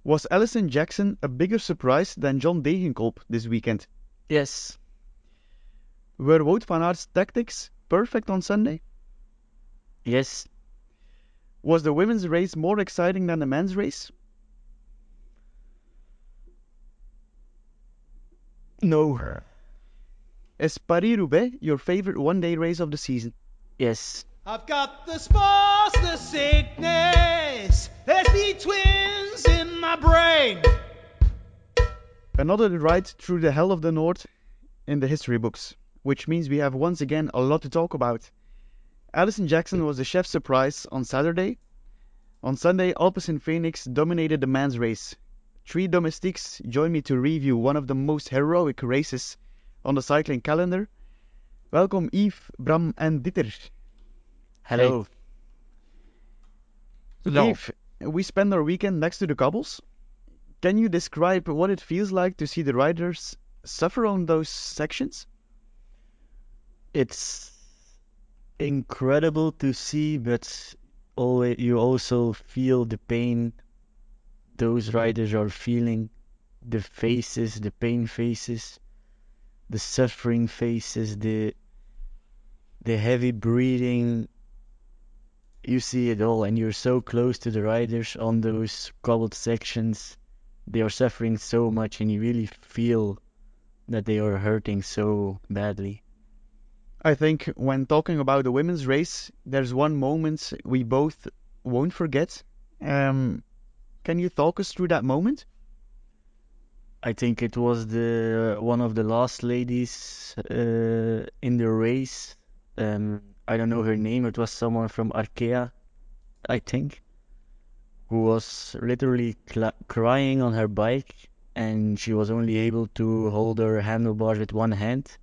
Was Alison Jackson a bigger surprise than John Degenkolb this weekend? Yes. Were Wout van Aert's tactics perfect on Sunday? Yes. Was the women's race more exciting than the men's race? No. Is Paris-Roubaix your favorite one-day race of the season? Yes. I've got the spores, the sickness. There's the twins in my brain. Another ride through the hell of the north in the history books, which means we have once again a lot to talk about. Alison Jackson was the chef's surprise on Saturday. On Sunday, Alpecin Phoenix dominated the men's race. 3 domestiques join me to review one of the most heroic races on the cycling calendar. Welcome Yves, Bram and Dieter. Hello. Hello. Yves, we spent our weekend next to the cobbles. Can you describe what it feels like to see the riders suffer on those sections? It's incredible to see, but you also feel the pain those riders are feeling. The faces, the pain faces, the suffering faces, the heavy breathing. You see it all, and you're so close to the riders on those cobbled sections. They are suffering so much, and you really feel that they are hurting so badly. I think when talking about the women's race, there's one moment we both won't forget. Can you talk us through that moment? I think it was the one of the last ladies in the race. I don't know her name. It was someone from Arkea, I think, who was literally crying on her bike, and she was only able to hold her handlebars with one hand.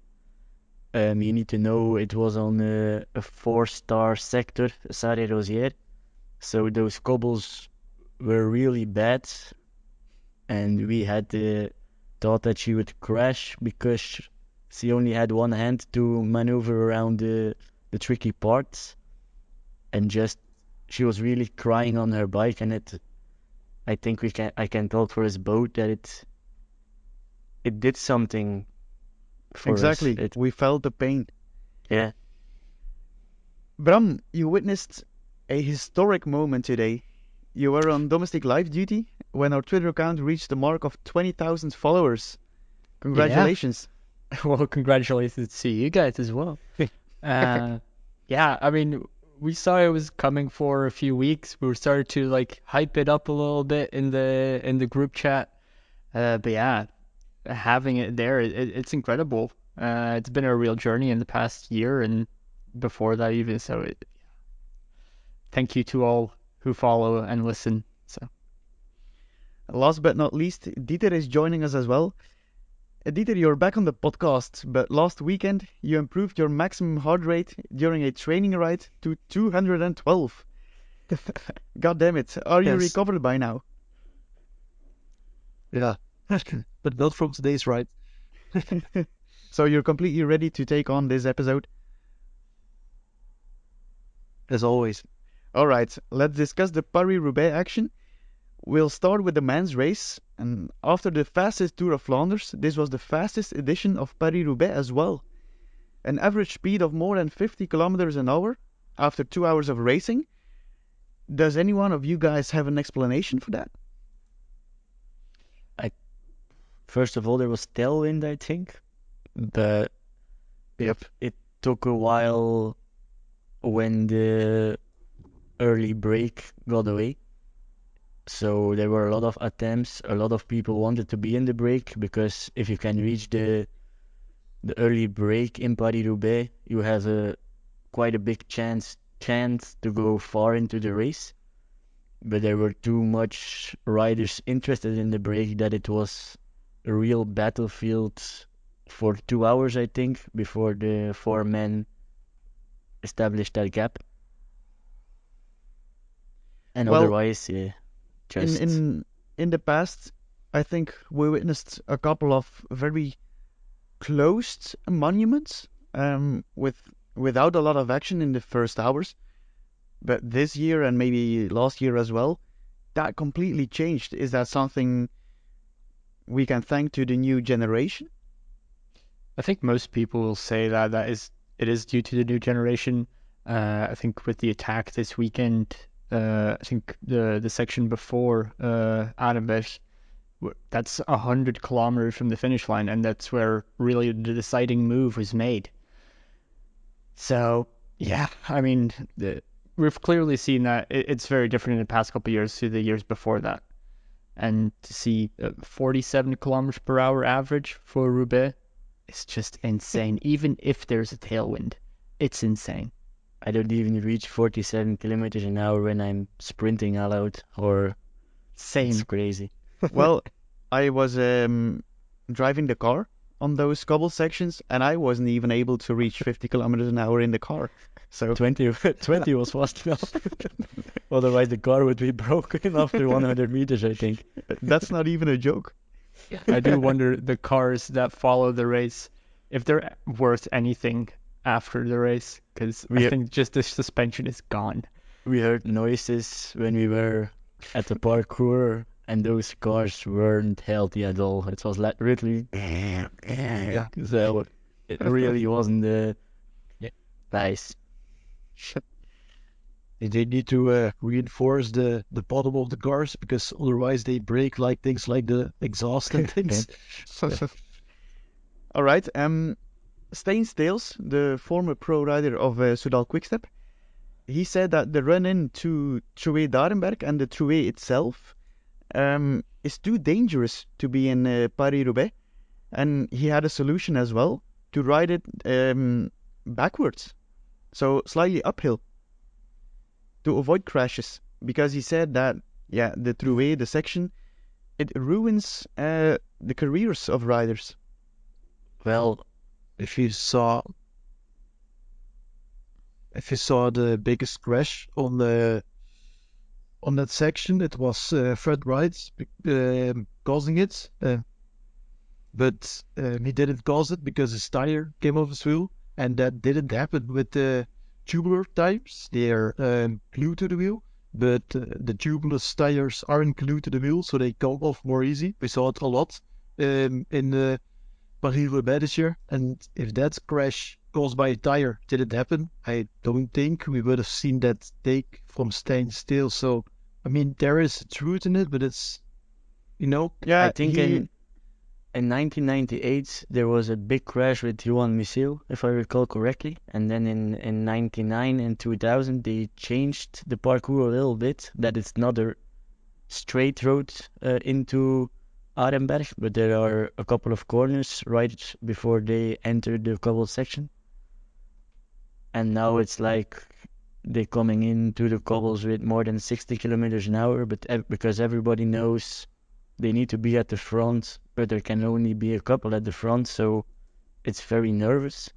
You need to know it was on a 4-star sector, Sarre Rosière, so those cobbles were really bad, and we had thought that she would crash because she only had one hand to maneuver around the tricky parts, and just she was really crying on her bike, and I think I can talk for us both that it did something for Exactly, us. we felt the pain. Yeah. Bram, you witnessed a historic moment today. You were on domestic live duty when our Twitter account reached the mark of 20,000 followers. Congratulations. Well, congratulations to you guys as well. Yeah, I mean, we saw it was coming for a few weeks. We started to hype it up a little bit in the group chat. But yeah, having it there, it's incredible. It's been a real journey in the past year and before that even. So thank you to all who follow and listen. So Last but not least, Dieter is joining us as well. Dieter, you're back on the podcast, but last weekend you improved your maximum heart rate during a training ride to 212. God damn it, are you Yes. recovered by now? Yeah, but not from today's ride. So you're completely ready to take on this episode? As always. Alright, let's discuss the Paris-Roubaix action. We'll start with the men's race, and after the fastest Tour of Flanders, this was the fastest edition of Paris-Roubaix as well. An average speed of more than 50 kilometers an hour after 2 hours of racing. Does any one of you guys have an explanation for that? First of all, there was tailwind, I think, but it took a while when the early break got away. So there were a lot of attempts. A lot of people wanted to be in the break because if you can reach the early break in Paris-Roubaix, you have quite a big chance to go far into the race. But there were too much riders interested in the break that it was a real battlefield for 2 hours, I think, before the 4 men established that gap. And Well, otherwise, yeah, just In the past, I think we witnessed a couple of very closed monuments without a lot of action in the first hours. But this year and maybe last year as well, that completely changed? Is that something we can thank to the new generation? I think most people will say that it is due to the new generation. I think with the attack this weekend, I think the section before Arenberg, that's 100 kilometers from the finish line, and that's where really the deciding move was made. So yeah, I mean, we've clearly seen that it's very different in the past couple of years to the years before that. And to see 47 kilometers per hour average for Roubaix, it's just insane. Even if there's a tailwind, it's insane. I don't even reach 47 kilometers an hour when I'm sprinting all out, or Same. it's crazy. Well, I was driving the car on those cobble sections, and I wasn't even able to reach 50 kilometers an hour in the car. So 20 was fast enough. Otherwise, the car would be broken after 100 meters, I think. that's not even a joke. I do wonder the cars that follow the race, if they're worth anything after the race, because I think just the suspension is gone. We heard noises when we were at the parkour, and those cars weren't healthy at all. It was like really, so it really wasn't nice. They need to reinforce the bottom of the cars, because otherwise they break like things like the exhaust and things. All right. Stijn Steels, the former pro rider of Soudal Quickstep, he said that the run-in to Troué d'Arenberg and the Troué itself is too dangerous to be in Paris-Roubaix, and he had a solution as well to ride it backwards, so slightly uphill, to avoid crashes, because he said that the Troué, the section, it ruins the careers of riders. Well, If you saw the biggest crash on that section, it was Fred Wright causing it, but he didn't cause it because his tire came off his wheel, and that didn't happen with the tubular tires. They are glued to the wheel, but the tubeless tires aren't glued to the wheel, so they come off more easy. We saw it a lot in Paris-Roubaix this year, and if that crash caused by a tire didn't happen, I don't think we would have seen that take from Stijn Steels. So, I mean, there is truth in it, but it's, Yeah, I think in 1998 there was a big crash with Johan Museeuw, if I recall correctly, and then in 99 and 2000 they changed the parkour a little bit, that it's not a straight road into Arenberg, but there are a couple of corners right before they enter the cobble section. And now it's like they're coming into the cobbles with more than 60 kilometers an hour, but because everybody knows they need to be at the front, but there can only be a couple at the front, so it's very nervous.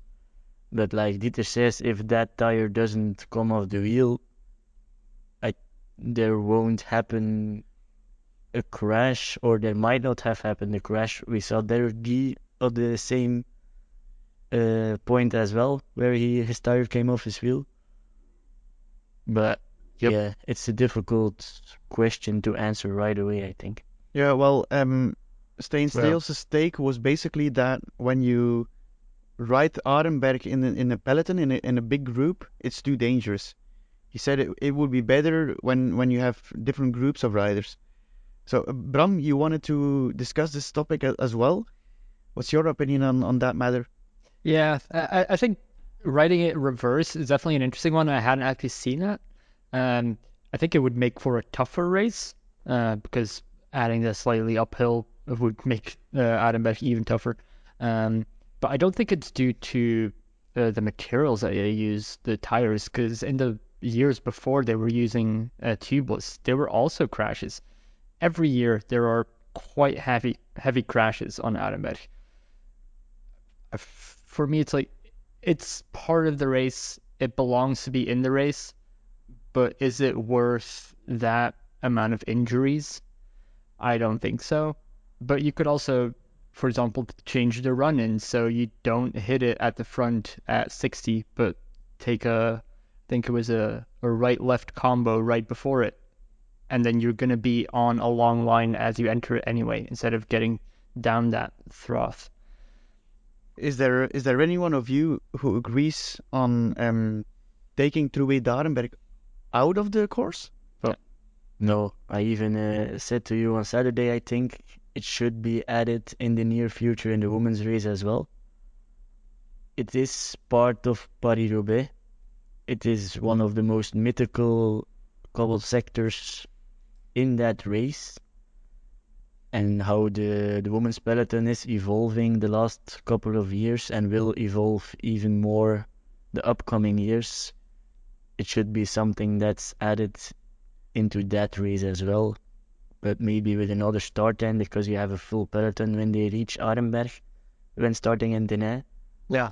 But like Dieter says, if that tire doesn't come off the wheel, there won't happen a crash, or there might not have happened a crash. We saw Derek Guy at the same point as well, where his tire came off his wheel. But yeah, it's a difficult question to answer right away, I think. Yeah, well, Stijn Steels' take was basically that when you ride Arenberg in a peloton, in a big group, it's too dangerous. He said it would be better when you have different groups of riders. So, Bram, you wanted to discuss this topic as well. What's your opinion on that matter? Yeah, I think writing it reverse is definitely an interesting one. I hadn't actually seen that. I think it would make for a tougher race because adding the slightly uphill would make Arenberg even tougher. But I don't think it's due to the materials that they use, the tires, because in the years before they were using tubeless, there were also crashes. Every year there are quite heavy crashes on Arenberg. For me, it's like it's part of the race. It belongs to be in the race, but is it worth that amount of injuries? I don't think so. But you could also, for example, change the run-in so you don't hit it at the front at 60, but take I think it was a right-left combo right before it. and then you're going to be on a long line as you enter it anyway, instead of getting down that froth. Is there anyone of you who agrees on taking Troué d'Arenberg out of the course? No, I even said to you on Saturday, I think it should be added in the near future in the women's race as well. It is part of Paris-Roubaix. It is one of the most mythical cobble sectors in that race. And how the women's peloton is evolving the last couple of years and will evolve even more the upcoming years. It should be something that's added into that race as well, but maybe with another start time, because you have a full peloton when they reach Arenberg, when starting in Denain. Yeah.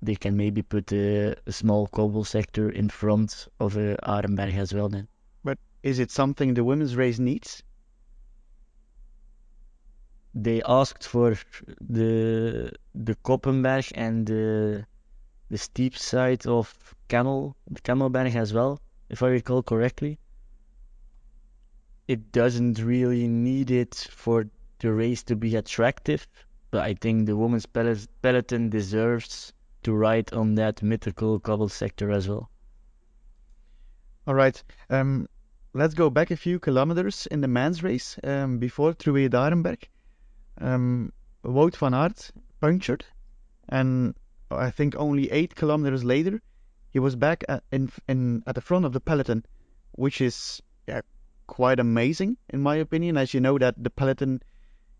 They can maybe put a small cobble sector in front of Arenberg as well then. But is it something the women's race needs? They asked for the Koppenberg and the steep side of Camelberg as well, if I recall correctly. It doesn't really need it for the race to be attractive, but I think the women's peloton deserves to ride on that mythical cobble sector as well. All right. Let's go back a few kilometers in the men's race before Troué d'Arenberg. Wout van Aert punctured, and I think only 8 kilometers later he was back at the front of the peloton, which is quite amazing in my opinion, as you know that the peloton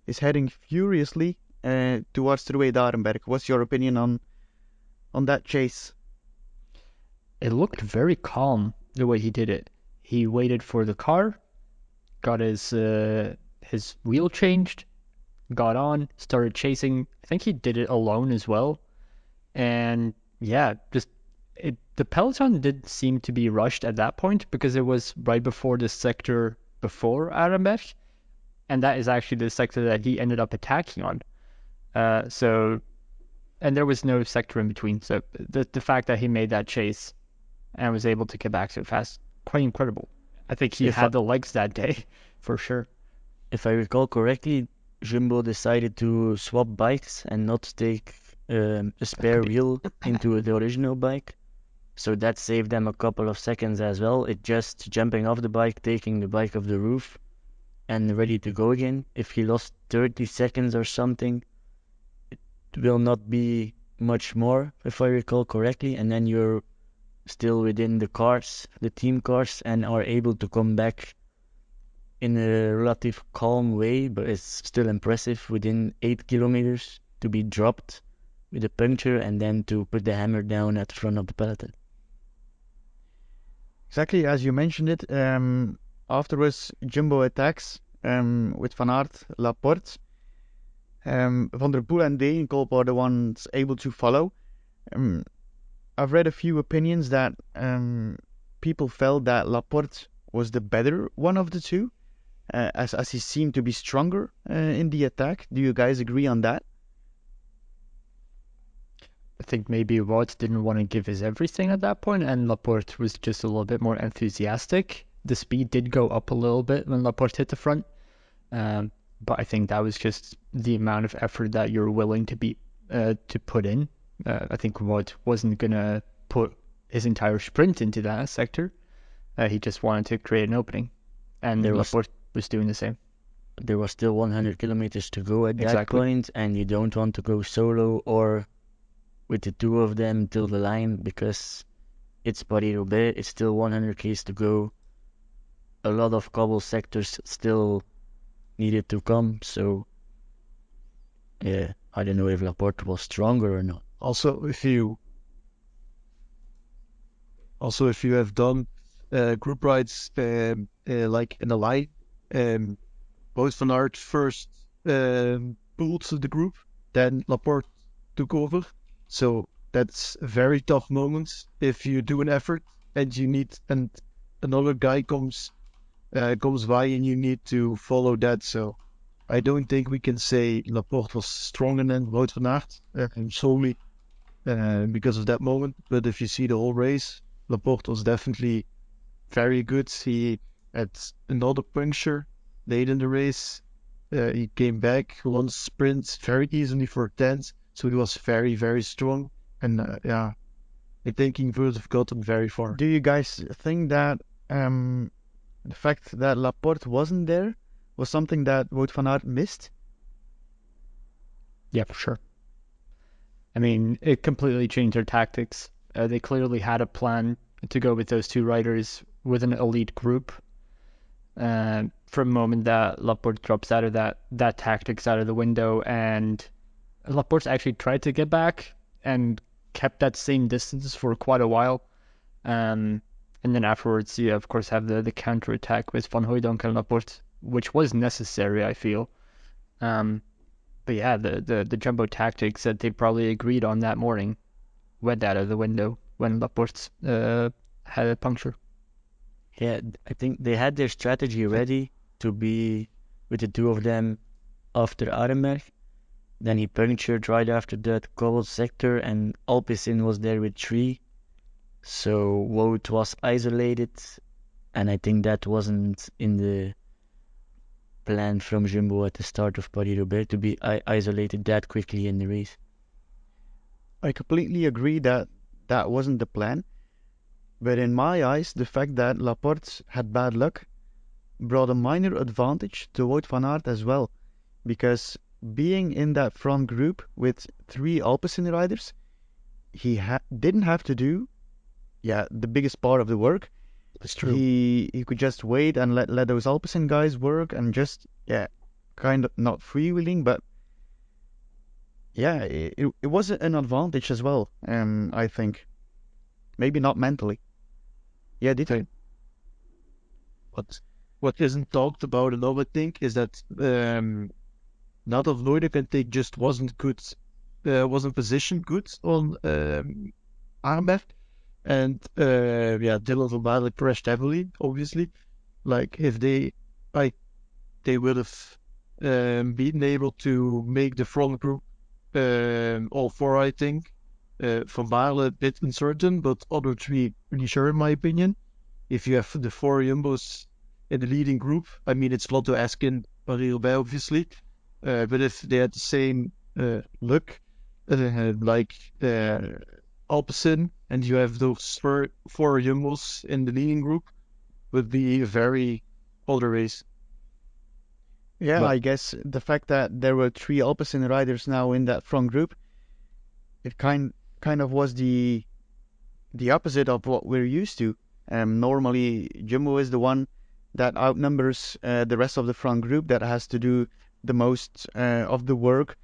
is heading furiously towards Troué d'Arenberg. What's your opinion on that chase? It looked very calm the way he did it. He waited for the car, got his wheel changed, got on, started chasing. I think he did it alone as well. And yeah, the peloton did seem to be rushed at that point, because it was right before the sector before Arenberg, and that is actually the sector that he ended up attacking on. And there was no sector in between. So the fact that he made that chase and was able to get back so fast, quite incredible. I think he had the legs that day, for sure. If I recall correctly, Jumbo decided to swap bikes and not take a spare wheel into the original bike. So that saved them a couple of seconds as well. It just jumping off the bike, taking the bike off the roof, and ready to go again. If he lost 30 seconds or something, it will not be much more, if I recall correctly. And then you're still within the cars, the team cars, and are able to come back in a relative calm way. But it's still impressive within 8 kilometers to be dropped with a puncture and then to put the hammer down at the front of the peloton. Exactly as you mentioned it. Afterwards, Jumbo attacks with Van Aert, Laporte. Van der Poel and Degenkolb are the ones able to follow. I've read a few opinions that people felt that Laporte was the better one of the two, as he seemed to be stronger in the attack. Do you guys agree on that? I think maybe Wout didn't want to give his everything at that point, and Laporte was just a little bit more enthusiastic. The speed did go up a little bit when Laporte hit the front, but I think that was just the amount of effort that you're willing to put in. I think Wout wasn't gonna put his entire sprint into that sector. He just wanted to create an opening, and Laporte was doing the same. There was still 100 kilometers to go at that point, and you don't want to go solo or with the two of them till the line, because it's Paris-Roubaix, it's still 100 km to go. A lot of cobble sectors still needed to come, so yeah, I don't know if Laporte was stronger or not. Also, if you have done group rides like in a line, Wout van Aert first pulled the group, then Laporte took over. So that's a very tough moment if you do an effort and another guy comes by and you need to follow that. So I don't think we can say Laporte was stronger than Wout van Aert solely because of that moment. But if you see the whole race, Laporte was definitely very good. He had another puncture late in the race. He came back, won sprint very easily for 10th, so he was very, very strong. And I think he would have gotten very far. Do you guys think that the fact that Laporte wasn't there was something that Wout van Aert missed? Yeah, for sure. I mean, it completely changed their tactics. They clearly had a plan to go with those two riders with an elite group. From the moment that Laporte drops out of that tactics out of the window, and Laporte actually tried to get back and kept that same distance for quite a while. And then afterwards, you of course have the counter attack with Van Hooijdonk and Laporte, which was necessary, I feel. But yeah, the jumbo tactics that they probably agreed on that morning went out of the window when Laporte had a puncture. Yeah, I think they had their strategy ready to be with the two of them after Arenberg. Then he punctured right after that cobbled sector, and Alpecin was there with 3. So Wout was isolated, and I think that wasn't in the plan from Jumbo at the start of Paris-Roubaix to be isolated that quickly in the race. I completely agree that that wasn't the plan. But in my eyes, the fact that Laporte had bad luck brought a minor advantage to Wout van Aert as well. Because being in that front group with 3 Alpecin riders, he didn't have to do the biggest part of the work. That's true. He could just wait and let those Alpecin guys work and just kind of not freewheeling, but it was an advantage as well. I think maybe not mentally. Yeah, did Okay. What isn't talked about another thing is that Nat of Noorderkant just wasn't good, wasn't positioned good on Arenberg. And Dylan van Baarle pressed heavily, obviously. Like if they would have been able to make the front group all 4, I think. Van Baarle a bit uncertain, but other 3 pretty sure in my opinion. If you have the 4 Jumbos in the leading group, I mean it's a lot to ask in Paris-Roubaix, obviously. But if they had the same luck, like Alpecin, and you have those 4 Jumbos in the leading group, would be a very older race. Yeah, But- I guess the fact that there were 3 Alpecin riders now in that front group, it kind of was the opposite of what we're used to. Normally, Jumbo is the one that outnumbers the rest of the front group that has to do the most of the work.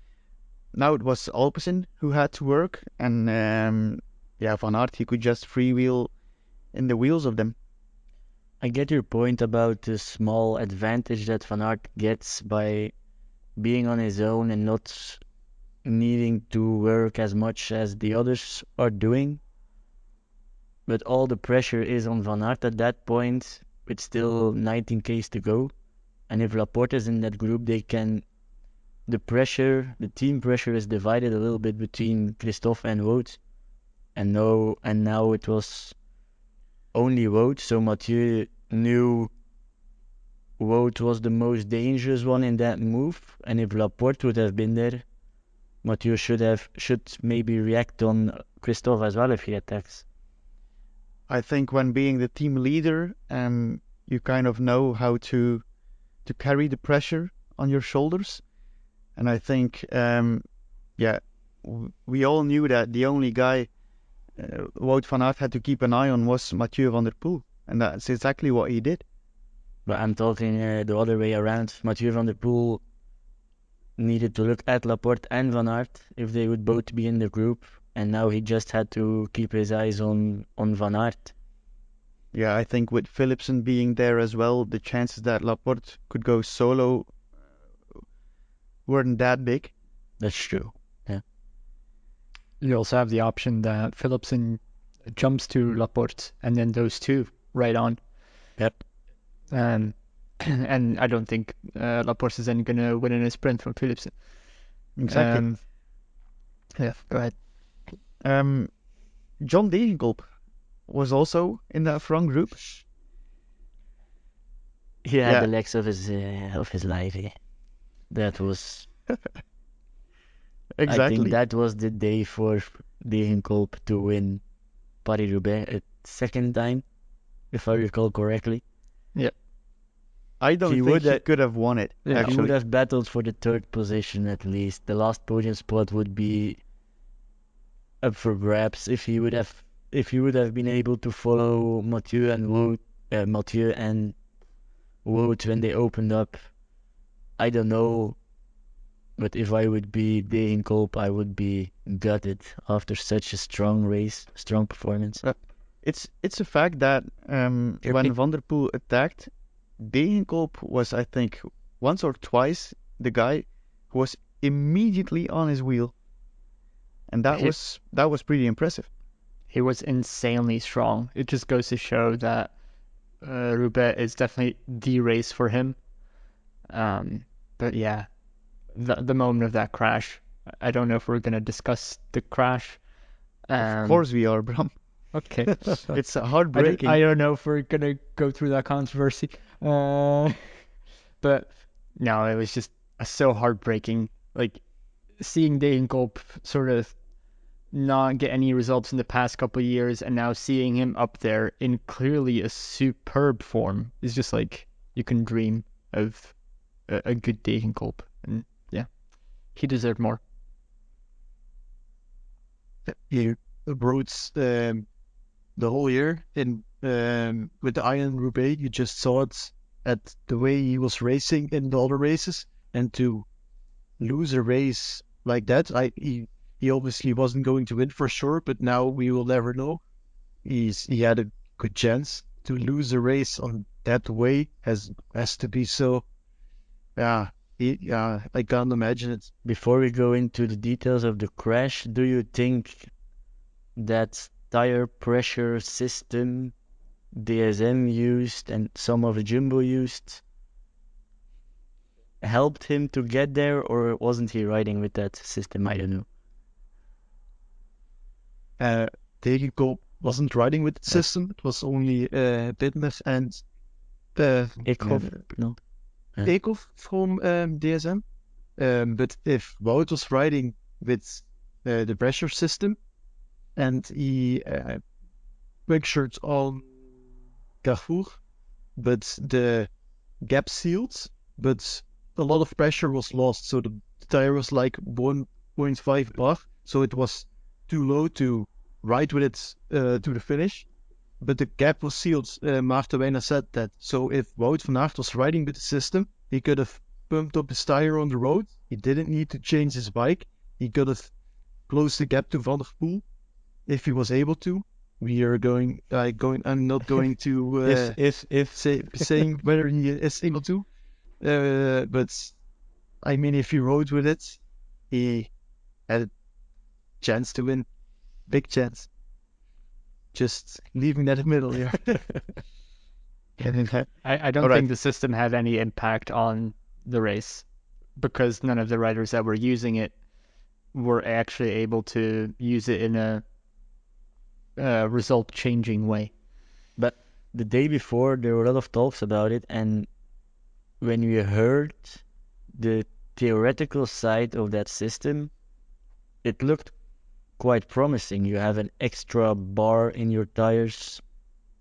Now it was Alpecin who had to work, and Van Aert, he could just freewheel in the wheels of them. I get your point about the small advantage that Van Aert gets by being on his own and not needing to work as much as the others are doing. But all the pressure is on Van Aert at that point, with still 19Ks to go. And if Laporte is in that group, the team pressure is divided a little bit between Christophe and Wout. And now it was only Wout, so Mathieu knew Wout was the most dangerous one in that move. And if Laporte would have been there, Mathieu should maybe react on Christophe as well if he attacks. I think when being the team leader, you kind of know how to carry the pressure on your shoulders. And I think, we all knew that the only guy Wout van Aert had to keep an eye on was Mathieu Van der Poel. And that's exactly what he did. But I'm talking the other way around. Mathieu Van der Poel needed to look at Laporte and Van Aert if they would both be in the group. And now he just had to keep his eyes on Van Aert. Yeah, I think with Philipsen being there as well, the chances that Laporte could go solo weren't that big. That's true. You also have the option that Philipsen jumps to Laporte and then those 2 right on. Yep. And I don't think Laporte is then going to win in a sprint from Philipsen. Exactly. Yeah, go ahead. John Degenkolb was also in that front group. He had Yeah. the legs of his life. That was, I think Exactly. that was the day for Degenkolb to win Paris-Roubaix a second time, if I recall correctly. I don't He think would he have, could have won it, Yeah. he would actually. have battled for the third position at least. The last podium spot would be up for grabs if he would have been able to follow Mathieu and Wout when they opened up. I don't know, but if I would be Degenkolb, I would be gutted after such a strong race, strong performance. It's a fact that when Van der Poel attacked, Degenkolb was, I think, once or twice the guy who was immediately on his wheel, and that He- was pretty impressive. He was insanely strong. It just goes to show that Roubaix is definitely the race for him. But yeah, the moment of that crash, I don't know if we're gonna discuss the crash. Of course we are, Bram. Okay. It's I heartbreaking. don't know if we're gonna go through that controversy. But no, it was just so heartbreaking. Like seeing Degenkolb sort of not get any results in the past couple of years, and now seeing him up there in clearly a superb form is just like you can dream of a good Degenkolb, and yeah, he deserved more. He rode the whole year in with the Iron Roubaix. You just saw it at the way he was racing in the other races, and to lose a race like that, he obviously wasn't going to win for sure, but now we will never know. He had a good chance to lose a race on that way has to be so. Yeah, I can't imagine it. Before we go into the details of the crash, do you think that tire pressure system DSM used and some of the Jumbo used helped him to get there, or wasn't he riding with that system? I don't know. Degenkolb wasn't riding with the Yeah. system. It was only Bittner and Eekhoff? No. Yeah. Eekhoff from DSM. But if Wout was riding with the pressure system and he punctured on Carrefour, but the gap sealed, but a lot of pressure was lost, so the tire was like 1.5 bar, so it was too low to ride with it to the finish. But the gap was sealed. Maarten Wijner said that. So if Wout van Aert was riding with the system, he could have pumped up his tire on the road. He didn't need to change his bike. He could have closed the gap to Van der Poel if he was able to. We are going. I'm not going to saying whether he is able to. But I mean, if he rode with it, he had a chance to win. Big chance. Just leaving that in the middle here. I don't All right. think the system had any impact on the race because none of the riders that were using it were actually able to use it in a result-changing way. But the day before, there were a lot of talks about it, and when we heard the theoretical side of that system, it looked quite promising. You have an extra bar in your tires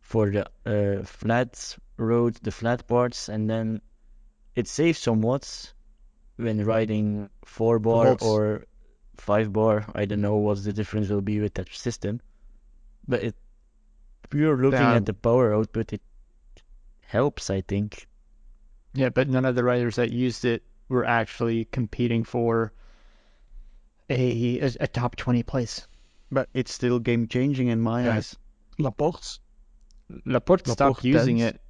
for the flat road, the flat parts, and then it saves some watts when riding 4 bar Watts. or 5 bar. I don't know what the difference will be with that system, but it pure looking Yeah. at the power output, it helps, I think. Yeah, but none of the riders that used it were actually competing for a top 20 place. But it's still game changing in my Yeah. eyes. Laporte. Laporte stopped using didn't. it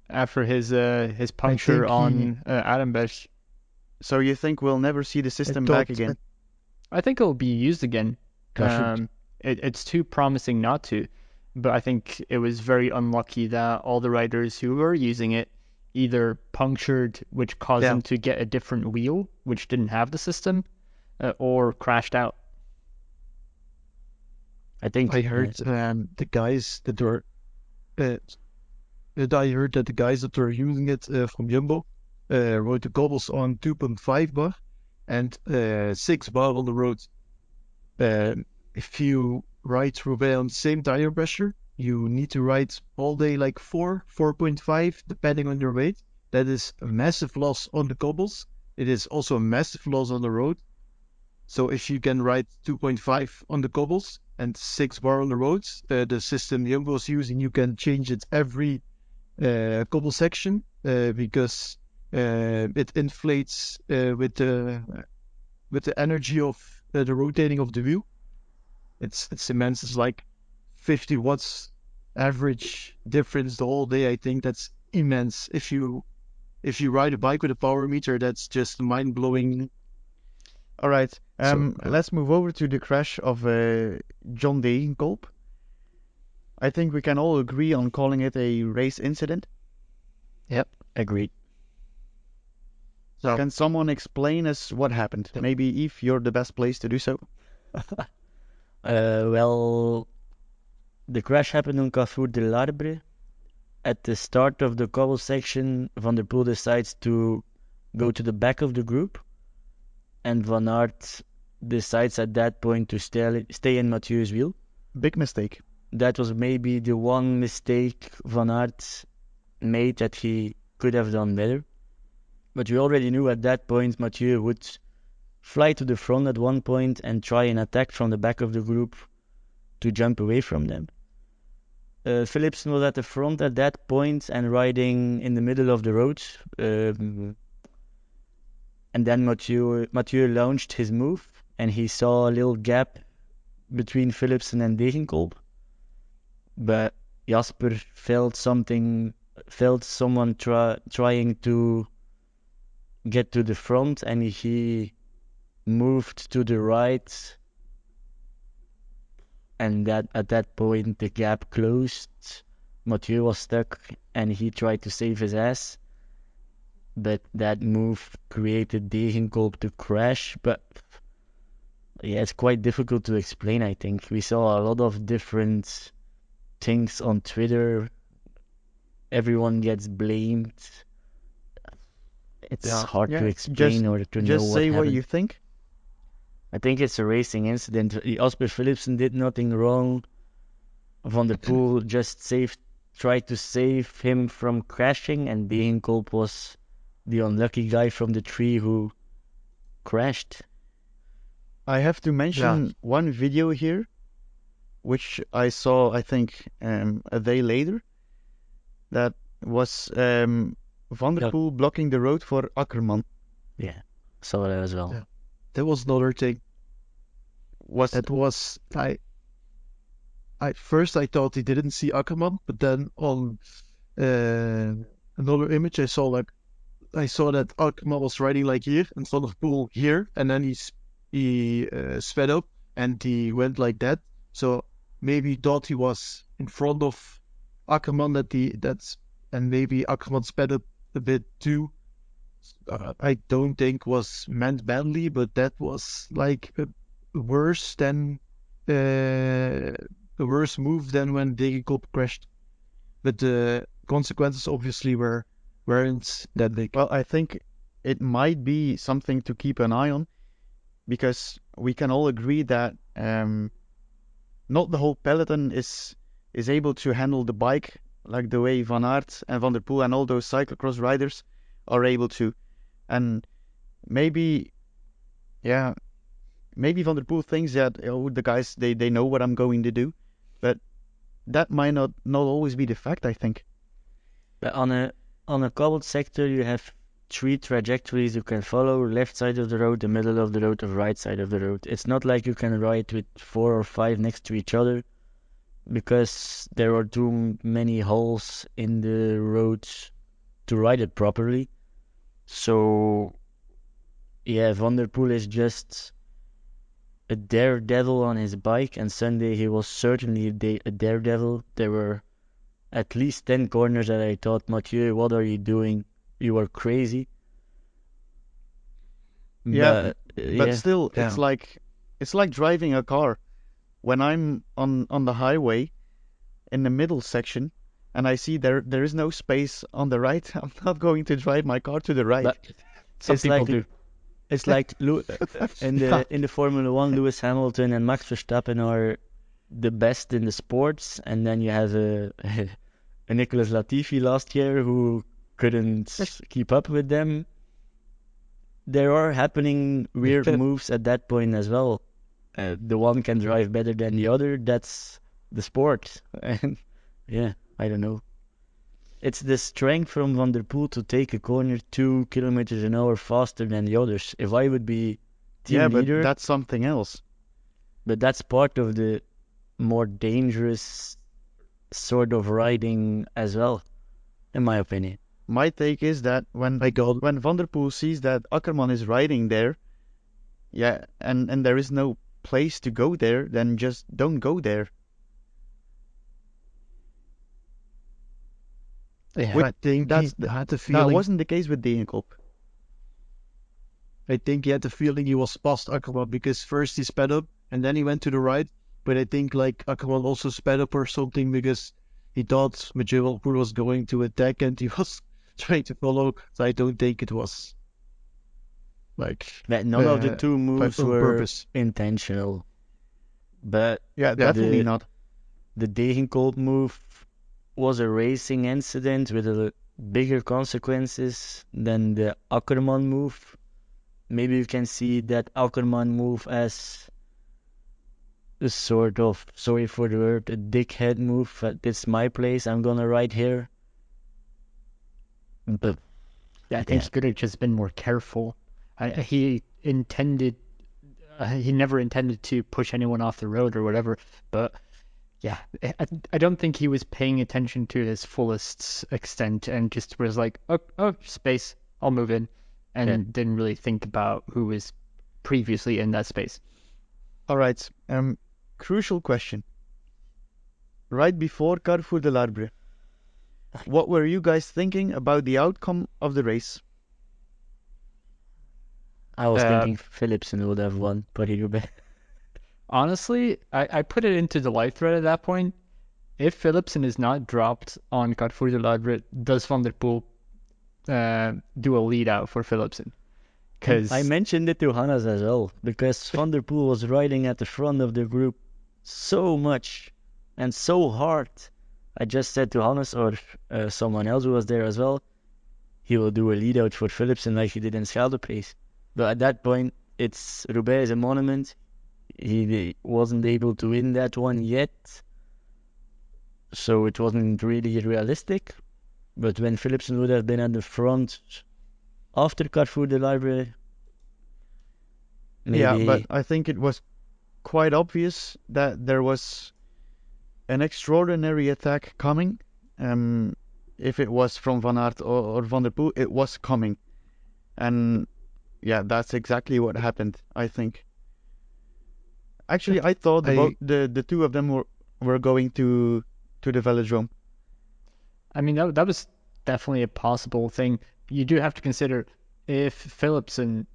after his puncture think on Adambesh. So you think we'll never see the system back thought- again? I think it'll be used again. Should- It's too promising not to, but I think it was very unlucky that all the riders who were using it either punctured, which caused Yeah. them to get a different wheel, which didn't have the system, or crashed out. I think I heard the guys that were But I heard that the guys that were using it from Jumbo rode the cobbles on 2.5 bar and 6 bar on the road. If you ride Roubaix on the same tire pressure, you need to ride all day like 4.5, depending on your weight. That is a massive loss on the cobbles. It is also a massive loss on the road. So if you can ride 2.5 on the cobbles and 6 bar on the roads, the system Jumbo is using, you can change it every cobble section because it inflates with the energy of the rotating of the wheel. It's immense. It's like 50 watts average difference the whole day. I think that's immense. If you ride a bike with a power meter, that's just mind blowing. All right. Let's move over to the crash of John Degenkolb. I think we can all agree on calling it a race incident. Yep, agreed. So, Can someone explain us what happened? Yep. Maybe Yves, you're the best place to do so. Well, the crash happened on Carrefour de l'Arbre. At the start of the cobble section, Van der Poel decides to go to the back of the group, and Van Aert decides at that point to stay in Mathieu's wheel. Big mistake. That was maybe the one mistake Van Aert made that he could have done better. But we already knew at that point Mathieu would fly to the front at one point and try an attack from the back of the group to jump away from them. Philipsen was at the front at that point and riding in the middle of the road. And then Mathieu launched his move and he saw a little gap between Philipsen and Degenkolb. But Jasper felt someone trying to get to the front, and he moved to the right, and that at that point the gap closed. Mathieu was stuck and he tried to save his ass, but that move created Degenkolb to crash. But yeah, it's quite difficult to explain. I think we saw a lot of different things on Twitter. Everyone gets blamed. It's hard to explain or to know Just what say what happened. you think. I think it's a racing incident. Jasper Philipsen did nothing wrong. Van der Poel just tried to save him from crashing, and Degenkolb was the unlucky guy from the tree who crashed. I have to mention one video here, which I saw, I think, a day later. That was Van der Poel blocking the road for Akkerman. Yeah, saw that as well. Yeah. That was another thing. First I thought he didn't see Akkerman, but then on another image I saw that Akkerman was riding like here and Van der Poel here, and then he sped up and he went like that. So maybe he thought he was in front of Akkerman, and maybe Akkerman sped up a bit too. I don't think was meant badly, but that was like worse than a worse move than when Degenkolb crashed. But the consequences obviously weren't that big. Well, I think it might be something to keep an eye on, because we can all agree that not the whole peloton is able to handle the bike like the way Van Aert and Van der Poel and all those cyclocross riders are able to. And maybe Van der Poel thinks that the guys they know what I'm going to do, but that might not always be the fact, I think. But on a cobbled sector you have 3 trajectories you can follow: left side of the road, the middle of the road, or right side of the road. It's not like you can ride with 4 or 5 next to each other, because there are too many holes in the road to ride it properly. So yeah, Van der Poel is just a daredevil on his bike, and Sunday he was certainly a daredevil. There were at least 10 corners that I thought, Mathieu, what are you doing? You are crazy. But yeah, still, it's like driving a car. When I'm on the highway in the middle section and I see there is no space on the right, I'm not going to drive my car to the right. But Some it's people like do. it's like in the Formula One, Lewis Hamilton and Max Verstappen are the best in the sports, and then you have a Nicolas Latifi last year who couldn't keep up with them. There are happening weird moves at that point as well. The one can drive better than the other. That's the sport, and yeah, I don't know. It's the strength from Van der Poel to take a corner 2 kilometers an hour faster than the others. If I would be team Yeah, but leader, that's something else. but that's part of the more dangerous sort of riding as well, in my opinion. My take is that when Van der Poel sees that Akkerman is riding there, yeah, and there is no place to go there, then just don't go there. Yeah. Which- I think that's he had the That feeling. wasn't the case with Degenkolb. I think he had the feeling he was past Akkerman because first he sped up and then he went to the right. But I think like Akkerman also sped up or something because he thought Mathieu Van der Poel was going to attack and he was trying to follow. So I don't think it was like That none of the Uh, two moves on were purpose. intentional, but Yeah, definitely not. the Degenkolb move was a racing incident with bigger consequences than the Akkerman move. Maybe you can see that Akkerman move as a sort of, sorry for the word, a dickhead move. It's my place, I'm gonna ride here. But Yeah, I think Yeah. he could have just been more careful. He never intended to push anyone off the road or whatever. But yeah, I don't think he was paying attention to his fullest extent and just was like, oh, space, I'll move in, and Yeah. didn't really think about who was previously in that space. All right. Crucial question. Right before Carrefour de l'Arbre, what were you guys thinking about the outcome of the race? I was Uh, thinking Philipsen would have won Paris-Roubaix. Honestly, I put it into the live thread at that point. If Philipsen is not dropped on Carrefour de l'Arbre, does Van der Poel do a lead out for Philipsen? Because I mentioned it to Hannes as well, because Van der Poel was riding at the front of the group so much and so hard. I just said to Hannes or someone else who was there as well, he will do a lead out for Philipsen like he did in Scheldepace. But at that point, it's Roubaix is a monument. He wasn't able to win that one yet, so it wasn't really realistic. But when Philipsen would have been at the front after Carrefour de l'Arbre, maybe. Yeah, but I think it was quite obvious that there was an extraordinary attack coming. If it was from Van Aert or Van der Poel, it was coming. And yeah, that's exactly what happened, I think. Actually, I thought the two of them were going to the velodrome. I mean, that was definitely a possible thing. You do have to consider if Philipsen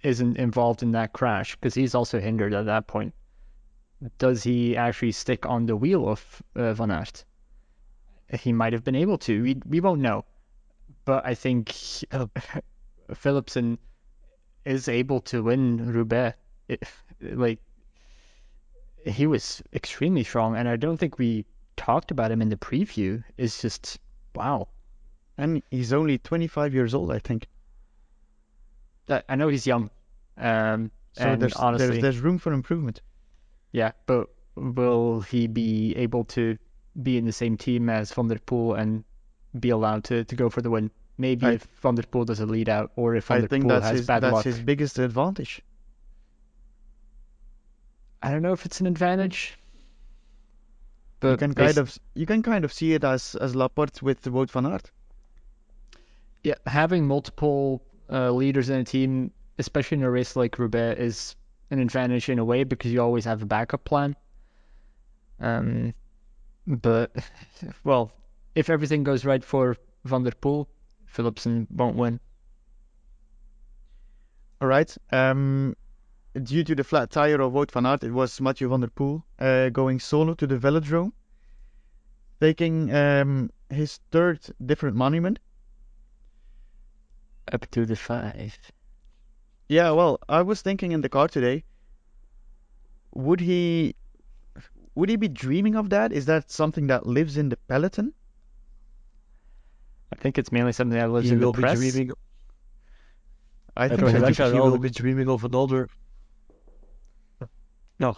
isn't involved in that crash, because he's also hindered at that point. Does he actually stick on the wheel of Van Aert? He might have been able to. We won't know. But I think Philipsen is able to win Roubaix. He was extremely strong, and I don't think we talked about him in the preview. It's just, wow. And he's only 25 years old, I think. I know he's young. So And there's honestly, there's room for improvement. yeah, but will he be able to be in the same team as Van der Poel and be allowed to go for the win? Maybe if Van der Poel does a lead out, or if Van I der think Poel that's has bad that's luck. his biggest advantage. I don't know if it's an advantage. But You can kind of see it as Laporte with Wout van Aert. yeah, having multiple leaders in a team, especially in a race like Roubaix, is an advantage in a way because you always have a backup plan. But well, if everything goes right for Van der Poel, Philipsen won't win. All right. Due to the flat tire of Wout van Aert, it was Mathieu Van der Poel going solo to the velodrome. taking his third different monument. Up to the 5. Yeah, well, I was thinking in the car today, would he be dreaming of that? Is that something that lives in the peloton? I think it's mainly something that lives He in the will be press. dreaming. I I think Go ahead, so. Pogacar he will al- be dreaming of another. No,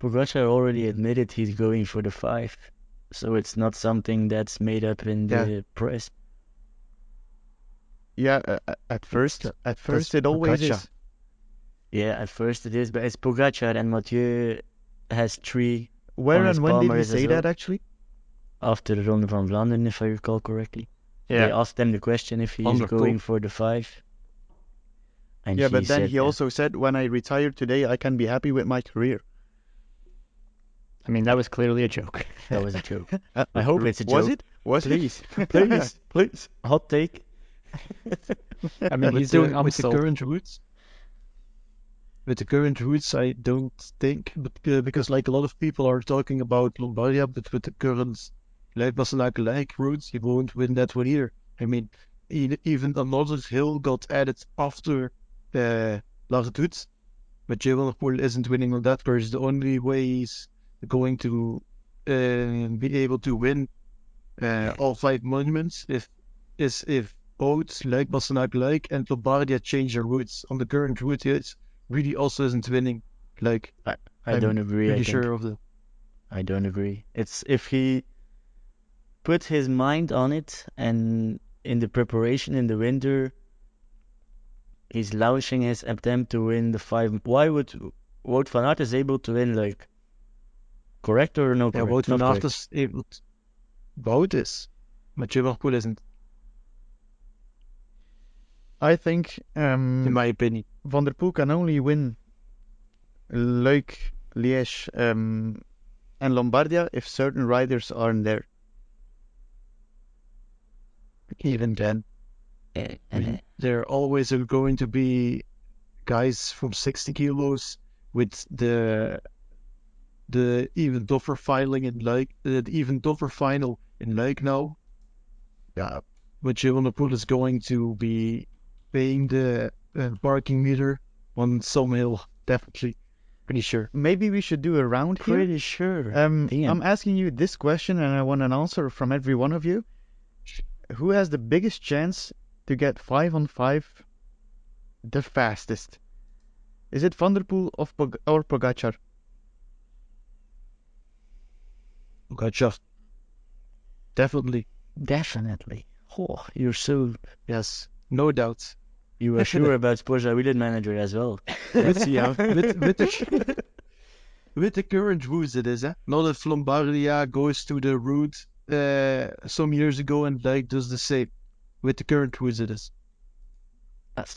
Pogacar already admitted he's going for the 5, so it's not something that's made up in the press. Yeah, at first it always Pogacar. is. Yeah, at first it is, but it's Pogacar and Mathieu has 3 Where on his and when did he Palmares as say well. that actually? After the Ronde van Vlaanderen, if I recall correctly. They Yeah. asked him the question if he Van is der Poel. going for the 5. And Yeah, he but then said he also said, when I retire today, I can be happy with my career. I mean, that was clearly a joke. that was a joke. I hope it's a Was joke. it? Was Please, it? please, please. Hot take. I mean, he's the, doing with the Amstel. current routes. With the current routes, I don't think, but, because like a lot of people are talking about Lombardia, but with the current Luik-Bastenaken routes, he won't win that one either. I mean, even another hill got added after La Redoute, but Mathieu Van der Poel isn't winning on that course. The only way he's going to be able to win all 5 monuments is if both Luik-Bastenaken and Lombardia change their routes. On the current route, it really also isn't winning. Like, I I'm don't agree. pretty I think. sure of the. I don't agree. It's if he put his mind on it and in the preparation in the winter, he's launching his attempt to win the 5. Why would Wout van Aert is able to win, like, correct or no Yeah, correct? Wout van Not Aert correct. is able to. Wout is. Mathieu Van der Poel isn't, I think in my opinion. Van der Poel can only win Luik, Liège, and Lombardia if certain riders aren't there. Even then, there always are going to be guys from 60 kilos with the even tougher filing in Luik, the even tougher final in Luik now. Yeah, Mathieu Van der Poel is going to be paying the parking meter on some hill, definitely. Pretty sure. Maybe we should do a round here. Pretty sure. Damn. Damn. I'm asking you this question, and I want an answer from every one of you. Who has the biggest chance to get 5-on-5 the fastest? Is it Van der Poel or Pogacar? Pogacar. Definitely. Definitely. Oh, you're so. Yes. No doubt. You were sure about Sporza Wheeler Manager as well. Let's see how with the current routes it is, eh? Not if Lombardia goes to the route some years ago and like does the same. With the current routes it is.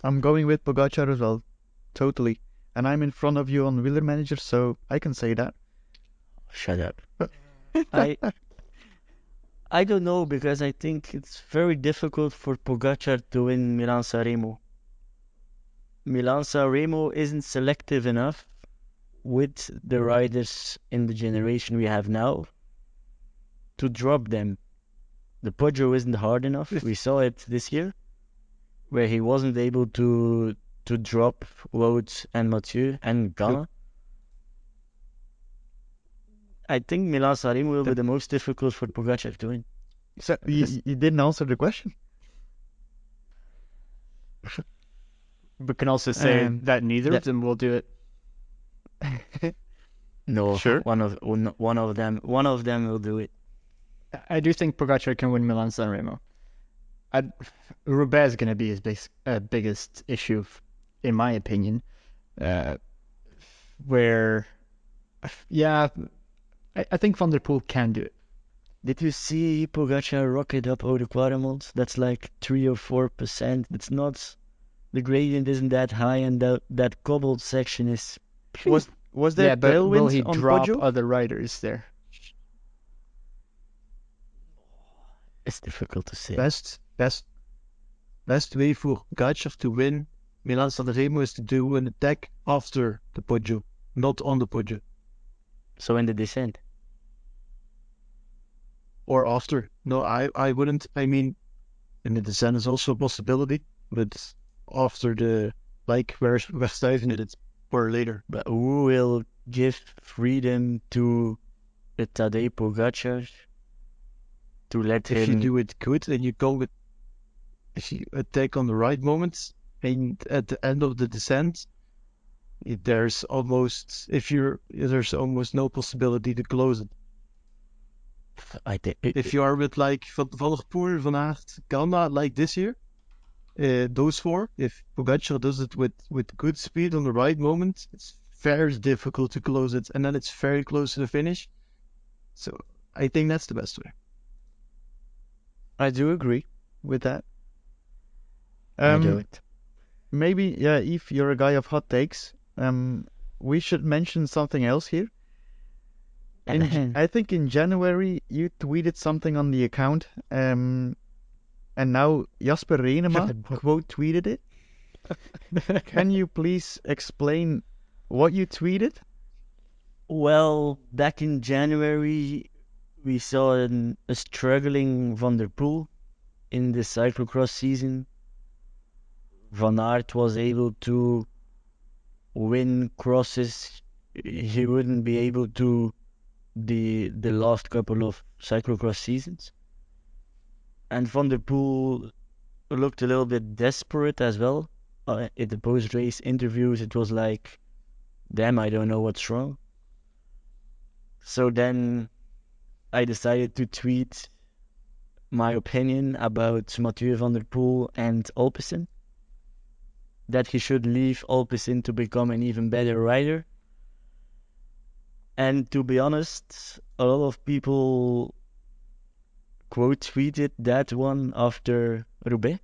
I'm going with Pogacar as well. Totally. And I'm in front of you on Wheeler Manager, so I can say that. Shut up. I don't know, because I think it's very difficult for Pogacar to win Milan-San Remo. Milan-San Remo isn't selective enough with the riders in the generation we have now to drop them. The Poggio isn't hard enough. We saw it this year, where he wasn't able to drop Wout and Mathieu and Ghana. I think Milan-San Remo will be the most difficult for Pogacar to win. So you didn't answer the question. We can also say that neither of them will do it. No, Sure. one of them will do it. I do think Pogacar can win Milan-San Remo. Roubaix is going to be his biggest issue, in my opinion. Where, yeah, I think Van der Poel can do it. Did you see Pogacar rocket up Oude Quaremont? That's like 3 or 4%. It's not. The gradient isn't that high, and that cobbled section is. Was there Yeah, but will tailwinds he on drop Poggio? other riders there? It's difficult to say. Best way for Pogacar to win Milan-San Remo is to do an attack after the Poggio, not on the Poggio. So in the descent. or after. No, I wouldn't. I mean, in the descent is also a possibility, but after the where Stuyven did it or later. But who will give freedom to the Tadej Pogacar to let If you him? do it good and you go with, if you attack on the right moments and at the end of the descent, there's almost no possibility to close it. I think If you are with like Van der Poel, Van Aert, Ganna, like this year, those four, if Pogacar does it with good speed on the right moment, it's very difficult to close it, and then it's very close to the finish. So I think that's the best way. I do agree with that. I do it. Maybe, yeah, if you're a guy of hot takes, we should mention something else here. I think in January you tweeted something on the account, and now Jasper Renema quote tweeted it. Can you please explain what you tweeted? Well, back in January, we saw a struggling Van der Poel in the cyclocross season. Van Aert was able to win crosses he wouldn't be able to the last couple of cyclocross seasons. And Van der Poel looked a little bit desperate as well. In the post-race interviews, it was like, damn, I don't know what's wrong. So then I decided to tweet my opinion about Mathieu Van der Poel and Alpecin. That he should leave Alpecin to become an even better rider. And to be honest, a lot of people quote tweeted that one after Roubaix.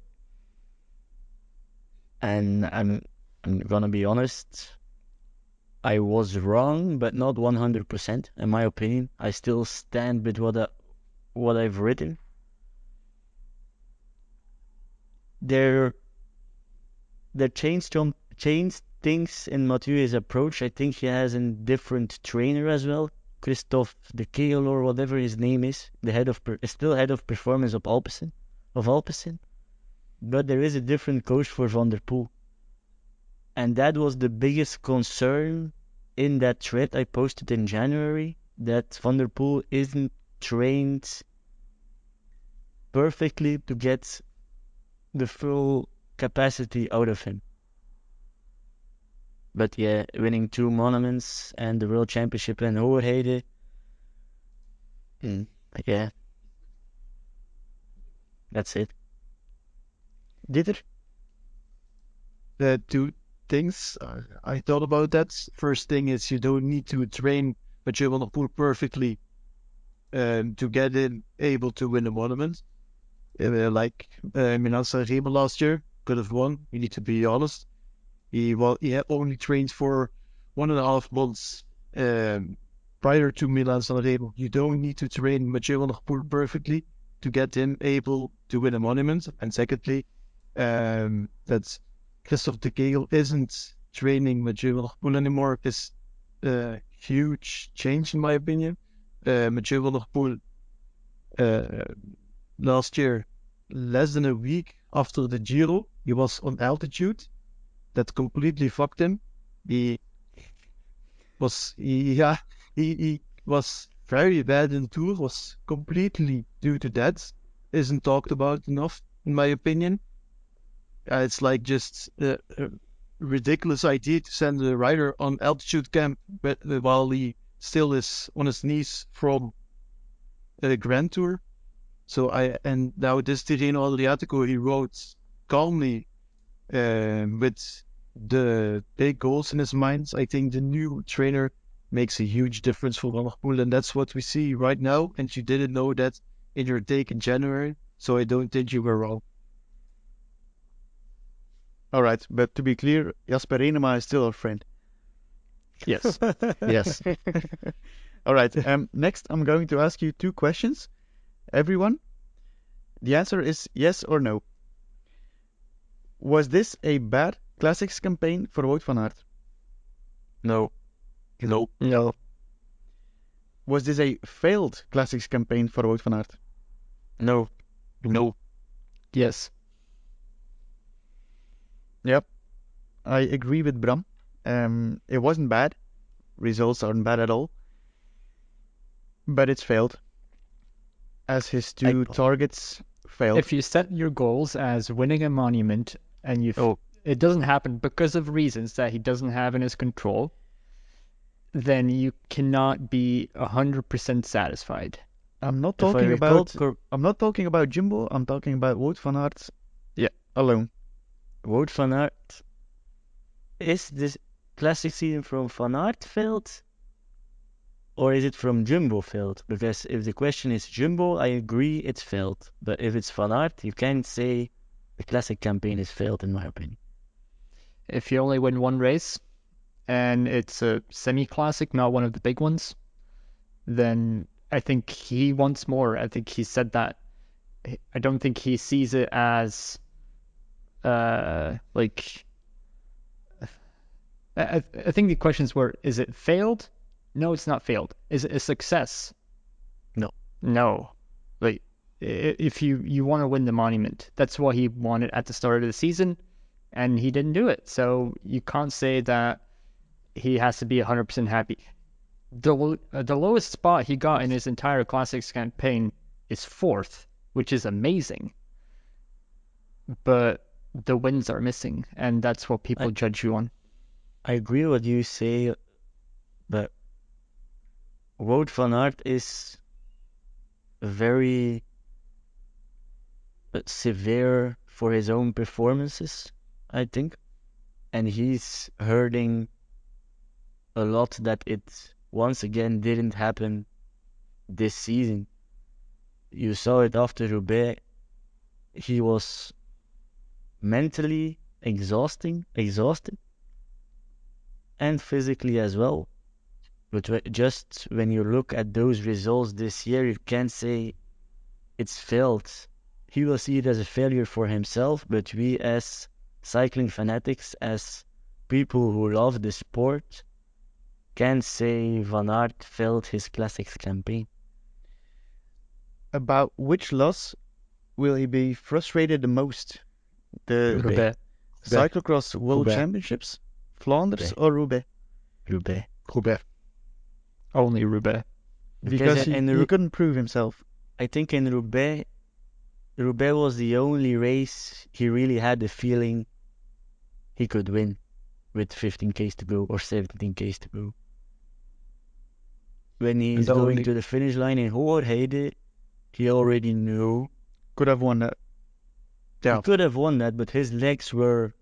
And I'm gonna be honest, I was wrong, but not 100%. In my opinion, I still stand with what I've written. There changed things in Mathieu's approach. I think he has a different trainer as well, Christophe de Keil or whatever his name is, still head of performance of Alpecin. But there is a different coach for Van der Poel. And that was the biggest concern in that thread I posted in January, that Van der Poel isn't trained perfectly to get the full capacity out of him. But yeah, winning 2 monuments and the World Championship in Hoorheide, yeah, that's it. Dieter? The two things I thought about that. First thing is you don't need to train Mathieu Van der Poel perfectly to get in able to win a monument. Like Milan-San Remo last year could have won. You need to be honest. He had only trained for 1.5 months prior to Milan-San Remo. You don't need to train Mathieu Van der Poel perfectly to get him able to win a monument. And secondly, that Christophe de Keil isn't training Mathieu Van der Poel anymore is a huge change in my opinion. Mathieu Van der Poel last year, less than a week after the Giro, he was on altitude. That completely fucked him. He was very bad in Tour. Was completely due to that. Isn't talked about enough, in my opinion. It's like just a ridiculous idea to send a rider on altitude camp while he still is on his knees from the Grand Tour. And now this Tirreno Adriatico he rode calmly with the big goals in his mind. I think the new trainer makes a huge difference for Van der Poel, and that's what we see right now. And you didn't know that in your take in January, so I don't think you were wrong. All right, but to be clear, Jasper Renema is still our friend. Yes. Yes. All right. Next, I'm going to ask you 2 questions. Everyone, the answer is yes or no. Was this a bad Classics campaign for Wout van Aert? No. No. No. Was this a failed classics campaign for Wout van Aert? No. Yes. Yep, I agree with Bram. It wasn't bad. Results aren't bad at all. But it's failed. As his two targets failed. If you set your goals as winning a monument and it doesn't happen because of reasons that he doesn't have in his control, then you cannot be 100% satisfied. I'm not talking about Jumbo. I'm talking about Wout van Aert. Yeah, alone. Wout van Aert. Is this classic season from Van Aert failed? Or is it from Jumbo failed? Because if the question is Jumbo, I agree it's failed. But if it's Van Aert, you can't say the classic campaign is failed, in my opinion. If you only win one race, and it's a semi-classic, not one of the big ones, then I think he wants more. I think he said that. I don't think he sees it as like. I think the questions were: is it failed? No, it's not failed. Is it a success? No. Like, if you want to win the monument, that's what he wanted at the start of the season, and he didn't do it. So you can't say that he has to be 100% happy. The lowest spot he got in his entire classics campaign is 4th, which is amazing. But the wins are missing, and that's what people judge you on. I agree with what you say, but Wout van Aert is very severe for his own performances, I think. And he's hurting a lot that it once again didn't happen this season. You saw it after Roubaix. He was mentally exhausted and physically as well. But just when you look at those results this year, you can't say it's failed. He will see it as a failure for himself, but we as cycling fanatics, as people who love the sport, can't say Van Aert failed his classics campaign. About which loss will he be frustrated the most? The Roubaix. Cyclocross World Roubaix. Championships? Flanders or Roubaix? Roubaix. Only Roubaix. Because he couldn't prove himself. I think in Roubaix was the only race he really had the feeling he could win with 15 Ks to go or 17 Ks to go. When he's going to the finish line in Hoorheide, he already knew. Could have won that. Yeah. He could have won that, but his legs were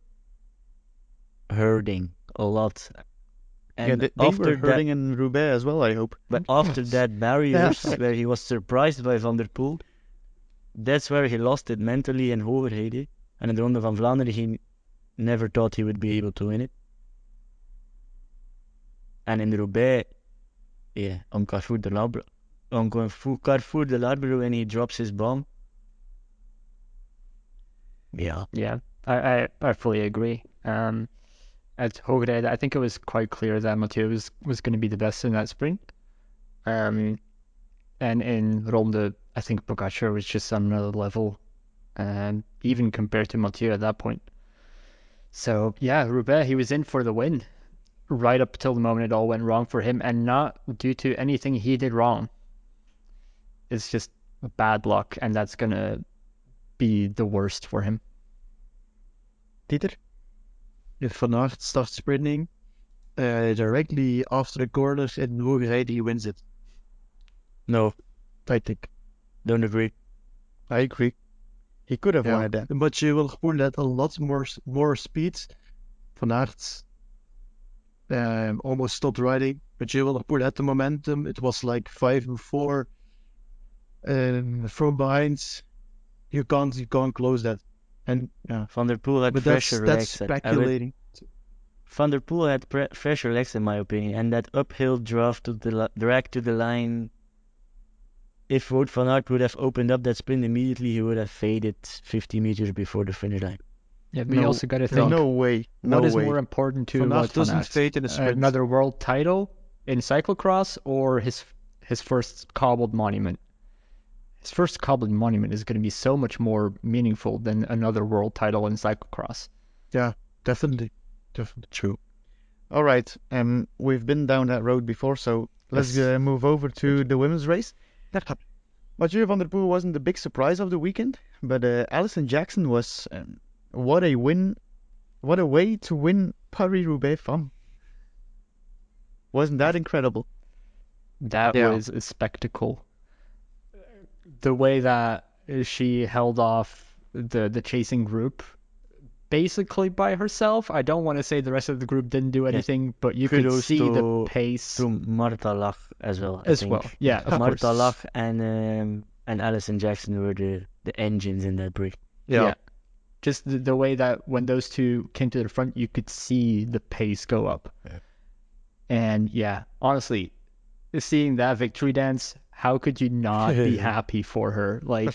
hurting a lot. And they were hurting in Roubaix as well, I hope. But after that barriers, where he was surprised by Van der Poel, that's where he lost it mentally in Hoorheide. And in the Ronde van Vlaanderen, he never thought he would be able to win it. And in Roubaix, on Carrefour de l'Arbre, when he drops his bomb. Yeah, I fully agree. At Hoogheide, I think it was quite clear that Mathieu was going to be the best in that sprint. And in Ronde, I think Pogacar was just on another level, even compared to Mathieu at that point. So, Roubaix, he was in for the win right up till the moment it all went wrong for him, and not due to anything he did wrong. It's just bad luck, and that's going to be the worst for him. Dieter? If Van Aert starts sprinting directly after the corners in Hoogheide, he wins it. No, I think. don't agree. I agree. He could have won it then. But you will pull that a lot more speed. Van Aert almost stopped riding, but you will pull at the momentum. It was like 5 and 4 from behind. You can't close that. And Van der Poel had fresher legs. That's speculating. Van der Poel had fresher legs, in my opinion, and that uphill drag to the line. If Wout van Aert would have opened up that sprint immediately, he would have faded 50 meters before the finish line. Yeah, but you also got to think. No way. What is more important to Van Aert Wout van doesn't Aert? fade in a sprint. Another world title in cyclocross, or his his first cobbled monument. His first cobbled monument is going to be so much more meaningful than another world title in cyclocross. Yeah, definitely. True. All right, we've been down that road before, so let's Yes. move over to the women's race. Mathieu Van der Poel wasn't the big surprise of the weekend, but Alison Jackson was. What a win! What a way to win Paris-Roubaix Femme. Wasn't that incredible? That Yeah. was a spectacle. The way that she held off the chasing group basically by herself. I don't want to say the rest of the group didn't do anything, but you could Kudos see the to- pace To Marta Lach as well. I as think. well. Yeah, of Marta course. Lach and Alison Jackson were the engines in that break. Yeah. Just the way that when those two came to the front, you could see the pace go up. Yeah. And yeah, honestly, seeing that victory dance, how could you not be happy for her? Like,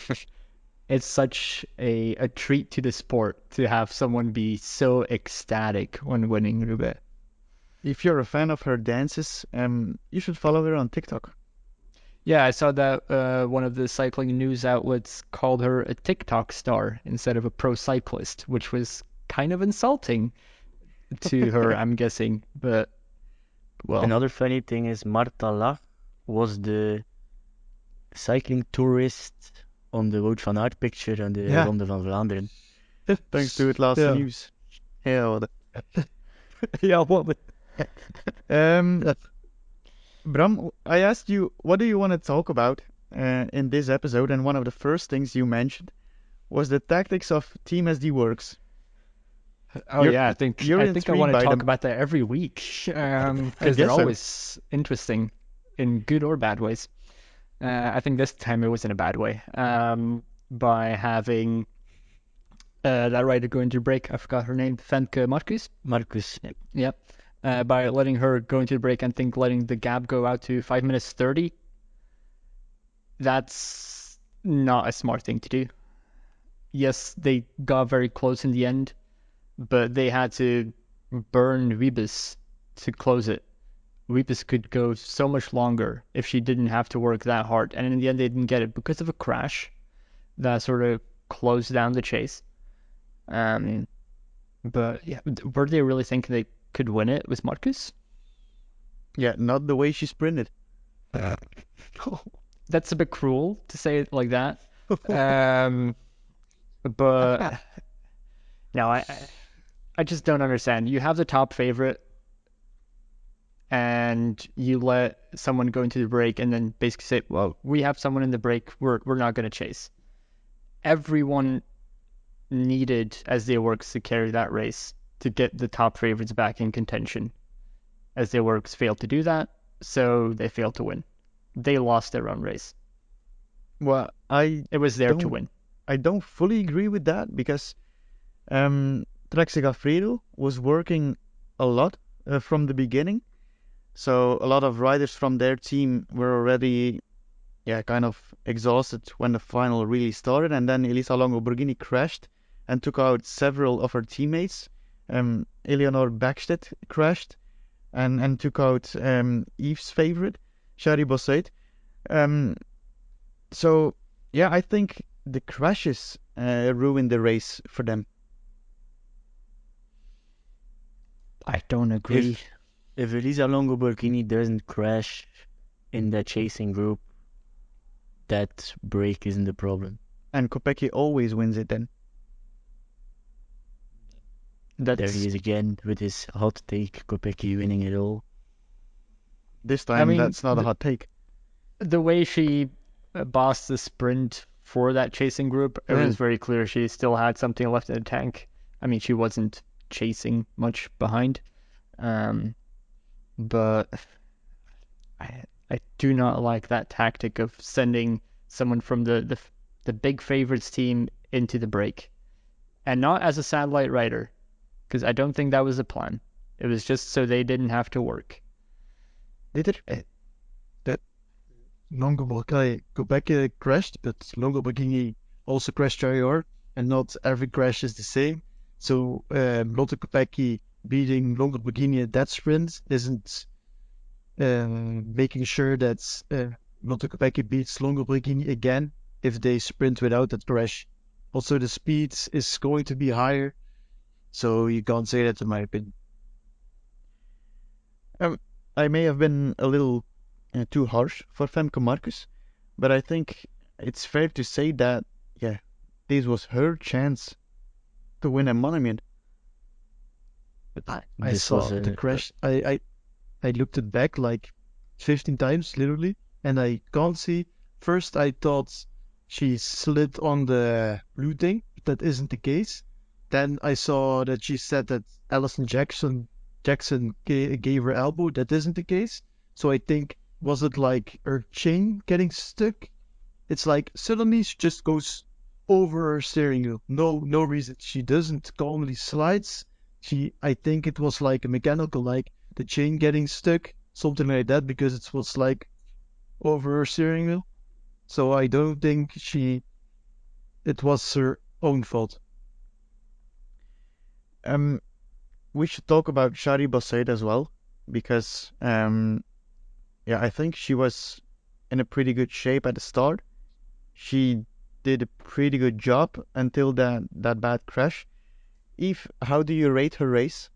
it's such a treat to the sport to have someone be so ecstatic when winning Roubaix. If you're a fan of her dances, you should follow her on TikTok. Yeah, I saw that one of the cycling news outlets called her a TikTok star instead of a pro cyclist, which was kind of insulting to her, I'm guessing. But, well, Another funny thing is Marta Lach was the cycling tourist on the Wout van Aert picture on the Yeah. Ronde van Vlaanderen. Thanks to it last Yeah. news. Yeah, well, Yeah, what? Bram, I asked you, what do you want to talk about in this episode? And one of the first things you mentioned was the tactics of Team SD Works. oh you're- yeah, I think you're I intrigued want to by talk them. about that every week because guess they're so. always interesting in good or bad ways. I think this time it was in a bad way. By having that rider go into break, I forgot her name, Femke Marcus. Marcus, Yep. By letting her go into the break and think letting the gap go out to 5 minutes 30. That's not a smart thing to do. Yes, they got very close in the end, but they had to burn Wiebes to close it. Wiebes could go so much longer if she didn't have to work that hard. And in the end, they didn't get it because of a crash that sort of closed down the chase. But yeah, were they really thinking they could win it with Marcus? Yeah, not the way she sprinted. That's a bit cruel to say it like that. But no, I just don't understand. You have the top favorite, and you let someone go into the break, and then basically say, "Well, we have someone in the break. We're not going to chase." Everyone needed as they works to carry that race to get the top favorites back in contention. As their works failed to do that, so they failed to win. They lost their own race. Well, I It was there to Don't- win. I don't fully agree with that because Trek Segafredo was working a lot from the beginning. So a lot of riders from their team were already kind of exhausted when the final really started. And then Elisa Longo Borghini crashed and took out several of her teammates. Eleanor Backstedt crashed and took out Yves' favorite, Shari Bossait. So, yeah, I think the crashes ruined the race for them. I don't agree. if Elisa Longo Borghini doesn't crash in that chasing group, that break isn't the problem. And Kopecky always wins it then. There That's he is again with his hot take, Kopecky winning it all. This time, mean, that's not a hot take. the way she bossed the sprint for that chasing group. It was very clear she still had something left in the tank. I mean, she wasn't chasing much behind, but I do not like that tactic of sending someone from the big favorites team into the break, and not as a satellite rider, because I don't think that was the plan. It was just so they didn't have to work. Did it? Longo Borghini Quebec crashed, but Longo Borghini also crashed very hard, and not every crash is the same. So Lotte Kopecky beating Longo Borghini at that sprint isn't making sure that Lotto beats Longoborghini again if they sprint without that crash. Also, the speed is going to be higher, so you can't say that in my opinion. I may have been a little too harsh for Femke Marcus, but I think it's fair to say that, yeah, this was her chance to win a monument. I This saw was the crash. I looked it back like 15 times, literally, and I can't see. First, I thought she slid on the blue thing. That isn't the case. Then I saw that she said that Alison Jackson gave her elbow. That isn't the case. So I think, was it like her chain getting stuck? It's like suddenly she just goes over her steering wheel. No reason. She doesn't calmly slides. I think it was like a mechanical, like the chain getting stuck, something like that, because it was like over her steering wheel. So I don't think it was her own fault. We should talk about Shari Bossaid as well, because yeah, I think she was in a pretty good shape at the start. She did a pretty good job until that bad crash. Yves, how do you rate her race?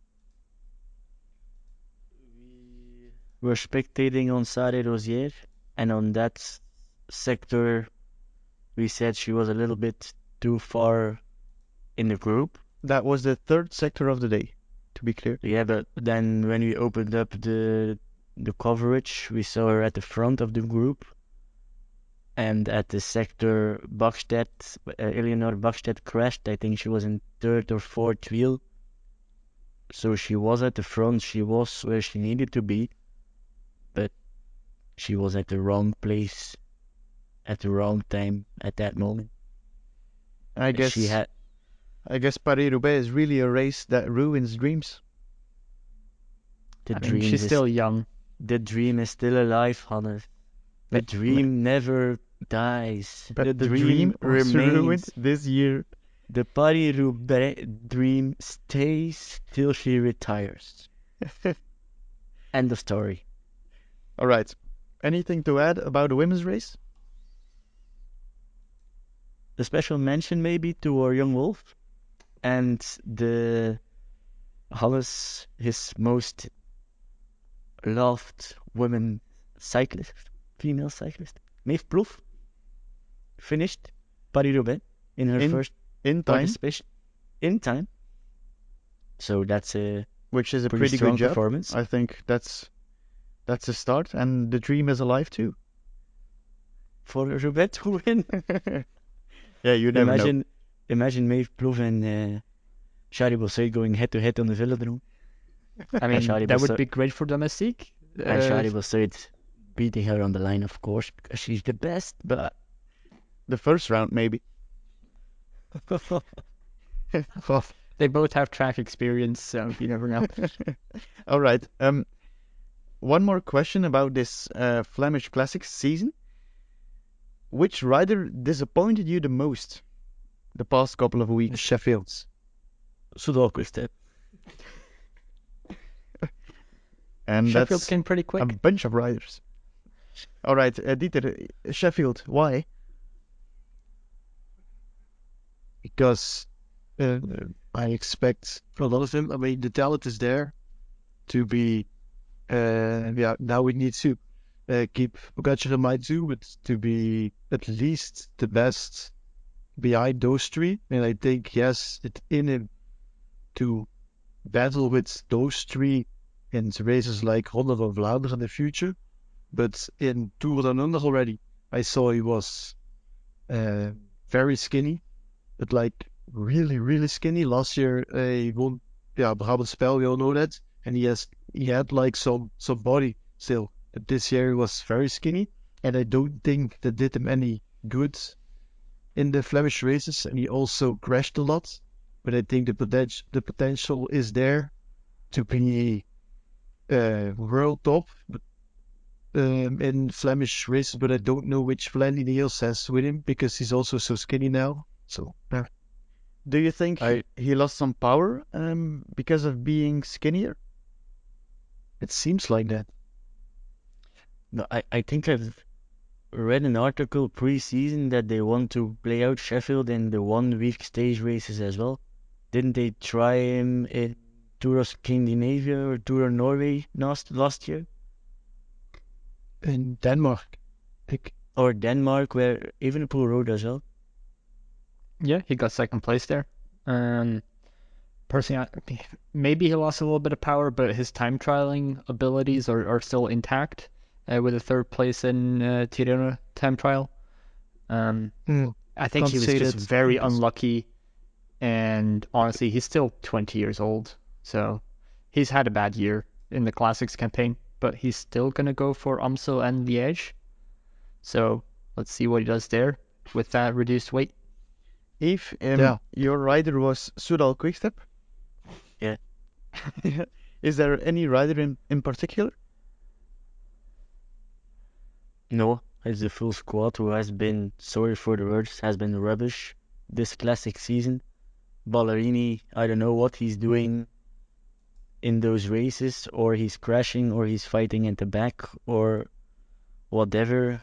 We were spectating on Sarre Rosier, and on that sector, we said she was a little bit too far in the group. That was the third sector of the day, to be clear. Yeah, but then when we opened up the coverage, we saw her at the front of the group, and at the sector Eleanor Bakstedt crashed. I think she was in third or fourth wheel. So she was at the front, she was where she needed to be, but she was at the wrong place at the wrong time at that moment. I guess Paris-Roubaix is really a race that ruins dreams. The I mean, she's still young. The dream is still alive, Hannes. The dream never dies. But the the dream was ruined remains. this year. The Paris-Roubaix dream stays till she retires. End of story. All right. Anything to add about the women's race? A special mention maybe to our young wolf and the Hannes, his most loved women cyclist, female cyclist, Maeve Plouf, finished Paris-Roubaix in her first In time, participation in time. So that's a which is a pretty pretty strong good job. performance. I think that's a start, and the dream is alive too. For Roubaix to win. Yeah, you never know. Imagine Maeve Plouf and Shari Bossaid going head to head on the velodrome. I mean, Shari that would Bossaid- be great for Domestique. And Shari Bossaid beating her on the line, of course, because she's the best. But The first round, maybe. They both have track experience, so you never know. All right. One more question about this Flemish Classics season. Which rider disappointed you the most the past couple of weeks? Sheffield's. Soudal-Quick-Step. And Sheffield that's came pretty a quick. bunch of riders. All right, Dieter, Sheffield, why? Because I expect a lot of them. I mean, the talent is there to be. Now we need to keep Pogacar in mind too, but to be at least the best behind those three. And I think yes, it's in him to battle with those three in races like Ronde van Vlaanderen in the future. But in Tour Down Under already, I saw he was very skinny, but like really, really skinny. Last year he won, Brabant Spel, we all know that, and he had like some body still. But this year he was very skinny, and I don't think that did him any good in the Flemish races. And he also crashed a lot, but I think the potential is there to be world top. But in Flemish races, but I don't know which plan Ineos has with him because he's also so skinny now. So Do you think he lost some power because of being skinnier? it seems like that. No, I think read an article pre-season that they want to play out Sheffield in the 1 week stage races as well. Didn't they try him in Tour of Scandinavia or Tour of Norway last year? In Denmark, I think. Or Denmark, where Evenepoel rode as well? Yeah, he got second place there. Personally, maybe he lost a little bit of power, but his time trialing abilities are still intact with a third place in Tirreno time trial. I think Can't he was say just that very he was- unlucky, and honestly, he's still 20 years old, so he's had a bad year in the Classics campaign, but he's still going to go for Amstel and Liège. So let's see what he does there with that reduced weight. If Yeah. your rider was Soudal Quickstep, Yeah. is there any rider in particular? No, it's the full squad who has been, sorry for the words, has been rubbish this classic season. Ballerini, I don't know what he's doing in those races, or he's crashing, or he's fighting in the back, or whatever.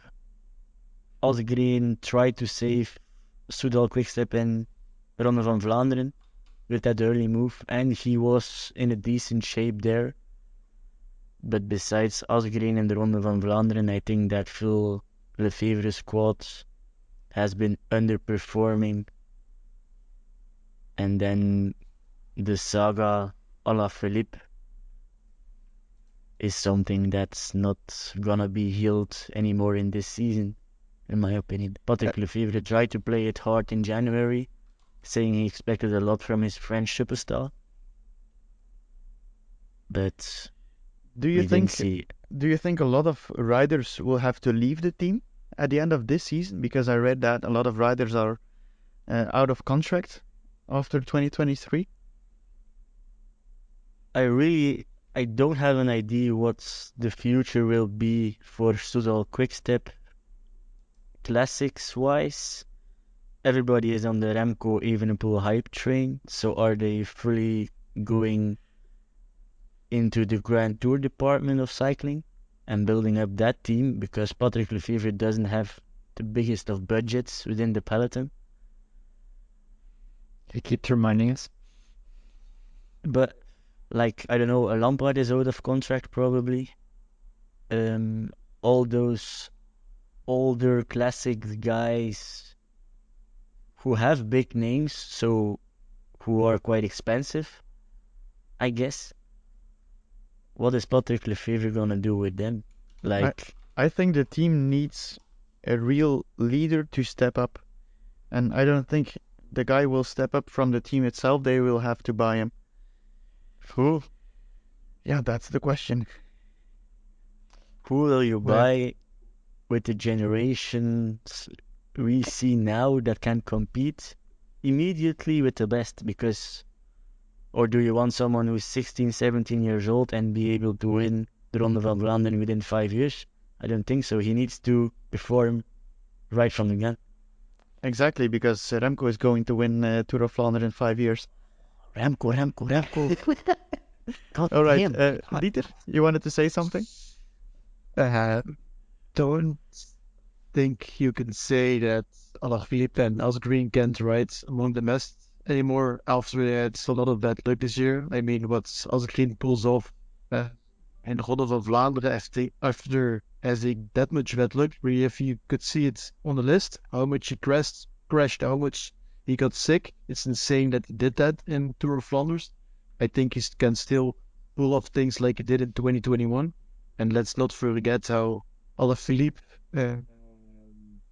Asgreen tried to save Soudal Quickstep and Ronde van Vlaanderen with that early move, and he was in a decent shape there. But besides Asgreen and the Ronde van Vlaanderen, I think that Phil Lefevre squad has been underperforming. And then the saga Alaphilippe is something that's not gonna be healed anymore in this season, in my opinion. Patrick Lefevre tried to play it hard in January, saying he expected a lot from his French superstar. But Do you we think didn't see. do you think a lot of riders will have to leave the team at the end of this season? Because I read that a lot of riders are out of contract after 2023. I don't have an idea what the future will be for Soudal Quickstep classics wise. Everybody is on the Remco Evenepoel hype train, so are they fully going into the Grand Tour department of cycling and building up that team? Because Patrick Lefevre doesn't have the biggest of budgets within the peloton. He keeps reminding us. But like, I don't know, a Lampard is out of contract probably. All those older classic guys who have big names, so who are quite expensive, I guess. What is Patrick Lefevre gonna do with them? Like, I think the team needs a real leader to step up, and I don't think the guy will step up from the team itself. They will have to buy him. who Yeah, that's the question. will you Well- buy with the generations we see now that can compete immediately with the best? Because, or do you want someone who's 16, 17 years old and be able to win the Ronde van Vlaanderen within 5 years? I don't think so. He needs to perform right from the get. Exactly, because Remco is going to win Tour of Flanders in 5 years. Remco. God All right, damn. Dieter, you wanted to say something? Don't think you can say that Alaphilippe and Asgreen can't ride among the best anymore after they had a lot of bad luck this year. I mean, what Asgreen pulls off in the Ronde van Vlaanderen after having that much bad luck, really, if you could see it on the list, how much he crashed, how much he got sick. It's insane that he did that in Tour of Flanders. I think he can still pull off things like he did in 2021. And let's not forget how Alaphilippe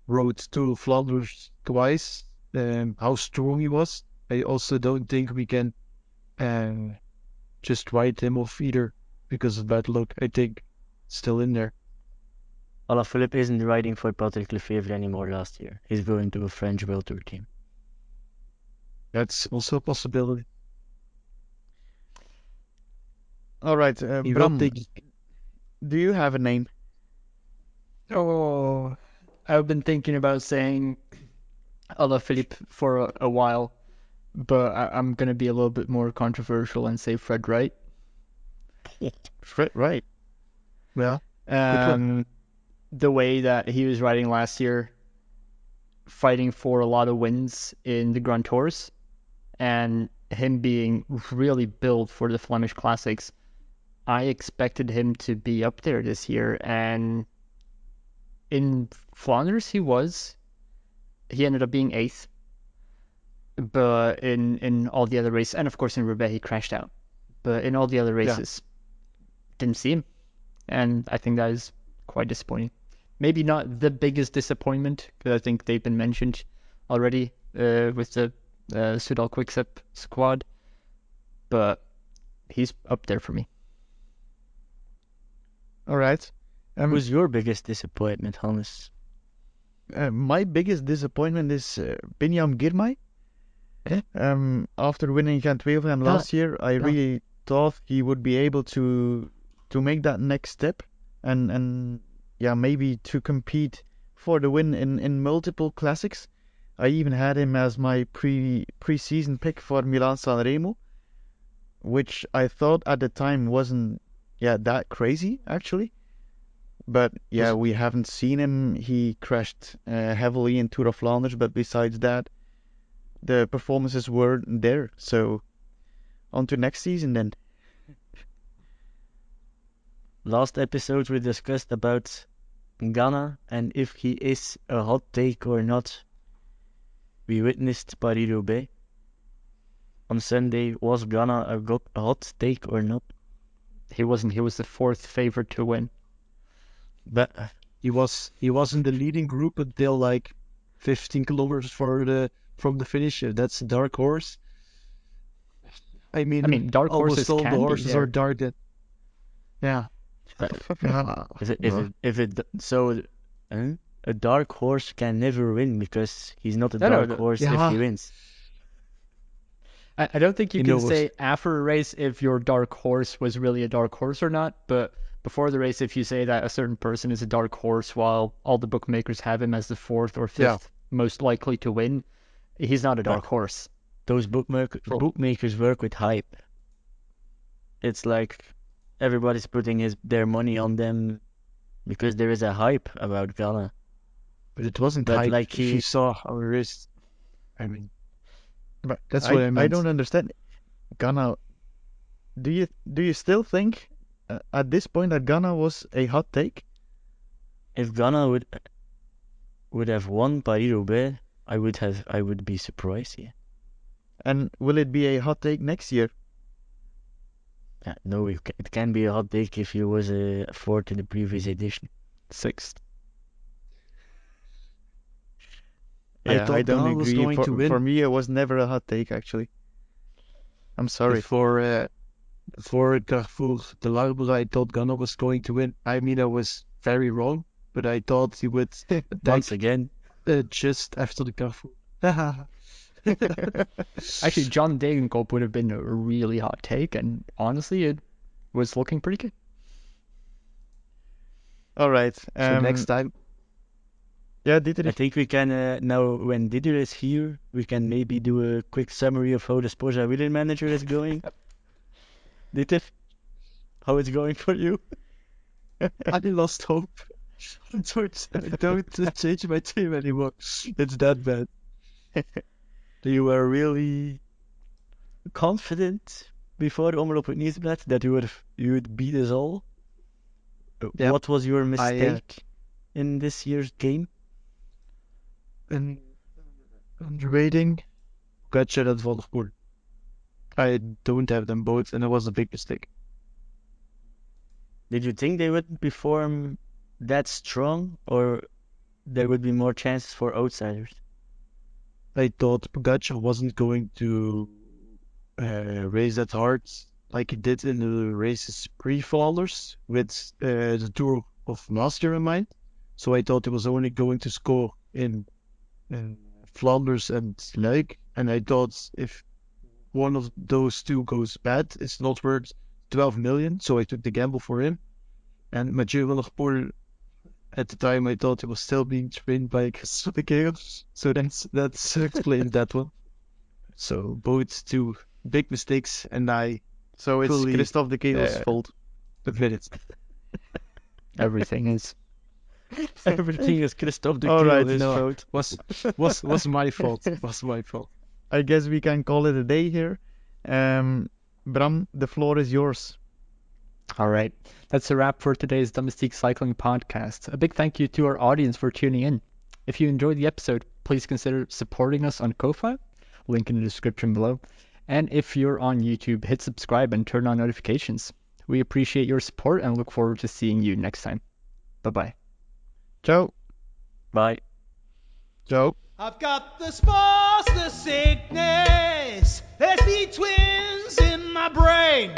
rode Tour of Flanders twice, how strong he was. I also don't think we can just write him off either because of bad luck. I think it's still in there. Alaphilippe isn't riding for Patrick Lefevre anymore last year. He's going to a French World Tour team. That's also a possibility. All right, He will Bram, take do you have a name? Oh, I've been thinking about saying Alaphilippe for a while, but I'm gonna be a little bit more controversial and say Fred Wright. Right. well, Um, the way that he was riding last year, fighting for a lot of wins in the Grand Tours, and him being really built for the Flemish Classics, I expected him to be up there this year. And in Flanders, he ended up being 8th. But in all the other races, and of course in Roubaix, he crashed out. But in all the other races, didn't see him. And I think that is quite disappointing. Maybe not the biggest disappointment, because I think they've been mentioned already with the Soudal Quickstep squad. But he's up there for me. All right. Who's your biggest disappointment, Hannes? My biggest disappointment is Binyam Girmay. After winning Gent-Wevelgem last year, I really thought he would be able to make that next step and maybe to compete for the win in multiple classics. I even had him as my pre-season pick for Milan-San Remo, which I thought at the time wasn't that crazy actually. But we haven't seen him. He crashed heavily in Tour of Flanders, but besides that, the performances weren't there. So on to next season then. Last episode we discussed about Ghana and if he is a hot take or not. We witnessed Paris-Roubaix. On Sunday, was Ghana a hot take or not? He wasn't. He was the 4th favorite to win. But he was in the leading group until like 15 kilometers from the finish. That's a dark horse. I mean dark horses almost all can the be, horses are dark. Yeah. A dark horse can never win because he's not a No, dark horse if he wins. I don't think you can say after a race if your dark horse was really a dark horse or not, but before the race, if you say that a certain person is a dark horse while all the bookmakers have him as the 4th or 5th most likely to win, he's not a dark horse. Those bookmakers work with hype. It's like everybody's putting their money on them because there is a hype about Ghana. But it wasn't But hype. like If you saw our race, I mean, But that's what I meant. I don't understand. Ghana, do you still think at this point that Ghana was a hot take? If Ghana would have won Paris-Roubaix, I would be surprised. Yeah. And will it be a hot take next year? No, it can be a hot take if he was a 4th in the previous edition. 6th. Yeah, thought I don't Ghana was agree. going to win. For me, it was never a hot take actually. I'm sorry. For Carrefour de l'Arbre, I thought Ghana was going to win. I mean, I was very wrong, but I thought he would Once again, just after the Carrefour. Actually, John Degenkolb would have been a really hot take, and honestly, it was looking pretty good. All right. So next time. Yeah, I Dietrich. think we can now when Didier is here, we can maybe do a quick summary of how the Spoja Willen manager is going. Didier, how it's going for you? I lost hope. I don't change my team anymore. It's that bad. You were really confident before the Omloop het Nieuwsblad that you would beat us all. Yep. What was your mistake in this year's game? And underrating Pogačar and Van der Poel. I don't have them both, and it was a big mistake. Did you think they would perform that strong, or there would be more chances for outsiders? I thought Pogačar wasn't going to race that hard like he did in the races pre-Flanders with the Tour of last year in mind. So I thought he was only going to score in Flanders and Luik, and I thought if one of those two goes bad, it's not worth 12 million, so I took the gamble for him. And Mathieu Van der Poel, at the time I thought he was still being trained by Christophe Chaos, so that's explained that one. So both two big mistakes, and I So it's fully, Christophe de Keel's fault. admit it. Everything is. Everything is Christophe de All Keil, right, his no. fault. Was my fault. Was my fault. I guess we can call it a day here. Bram, the floor is yours. All right. That's a wrap for today's Domestique Cycling Podcast. A big thank you to our audience for tuning in. If you enjoyed the episode, please consider supporting us on Ko-Fi, link in the description below. And if you're on YouTube, hit subscribe and turn on notifications. We appreciate your support and look forward to seeing you next time. Bye-bye. Ciao. Bye. Ciao. I've got the spots, the sickness. There's be twins in my brain.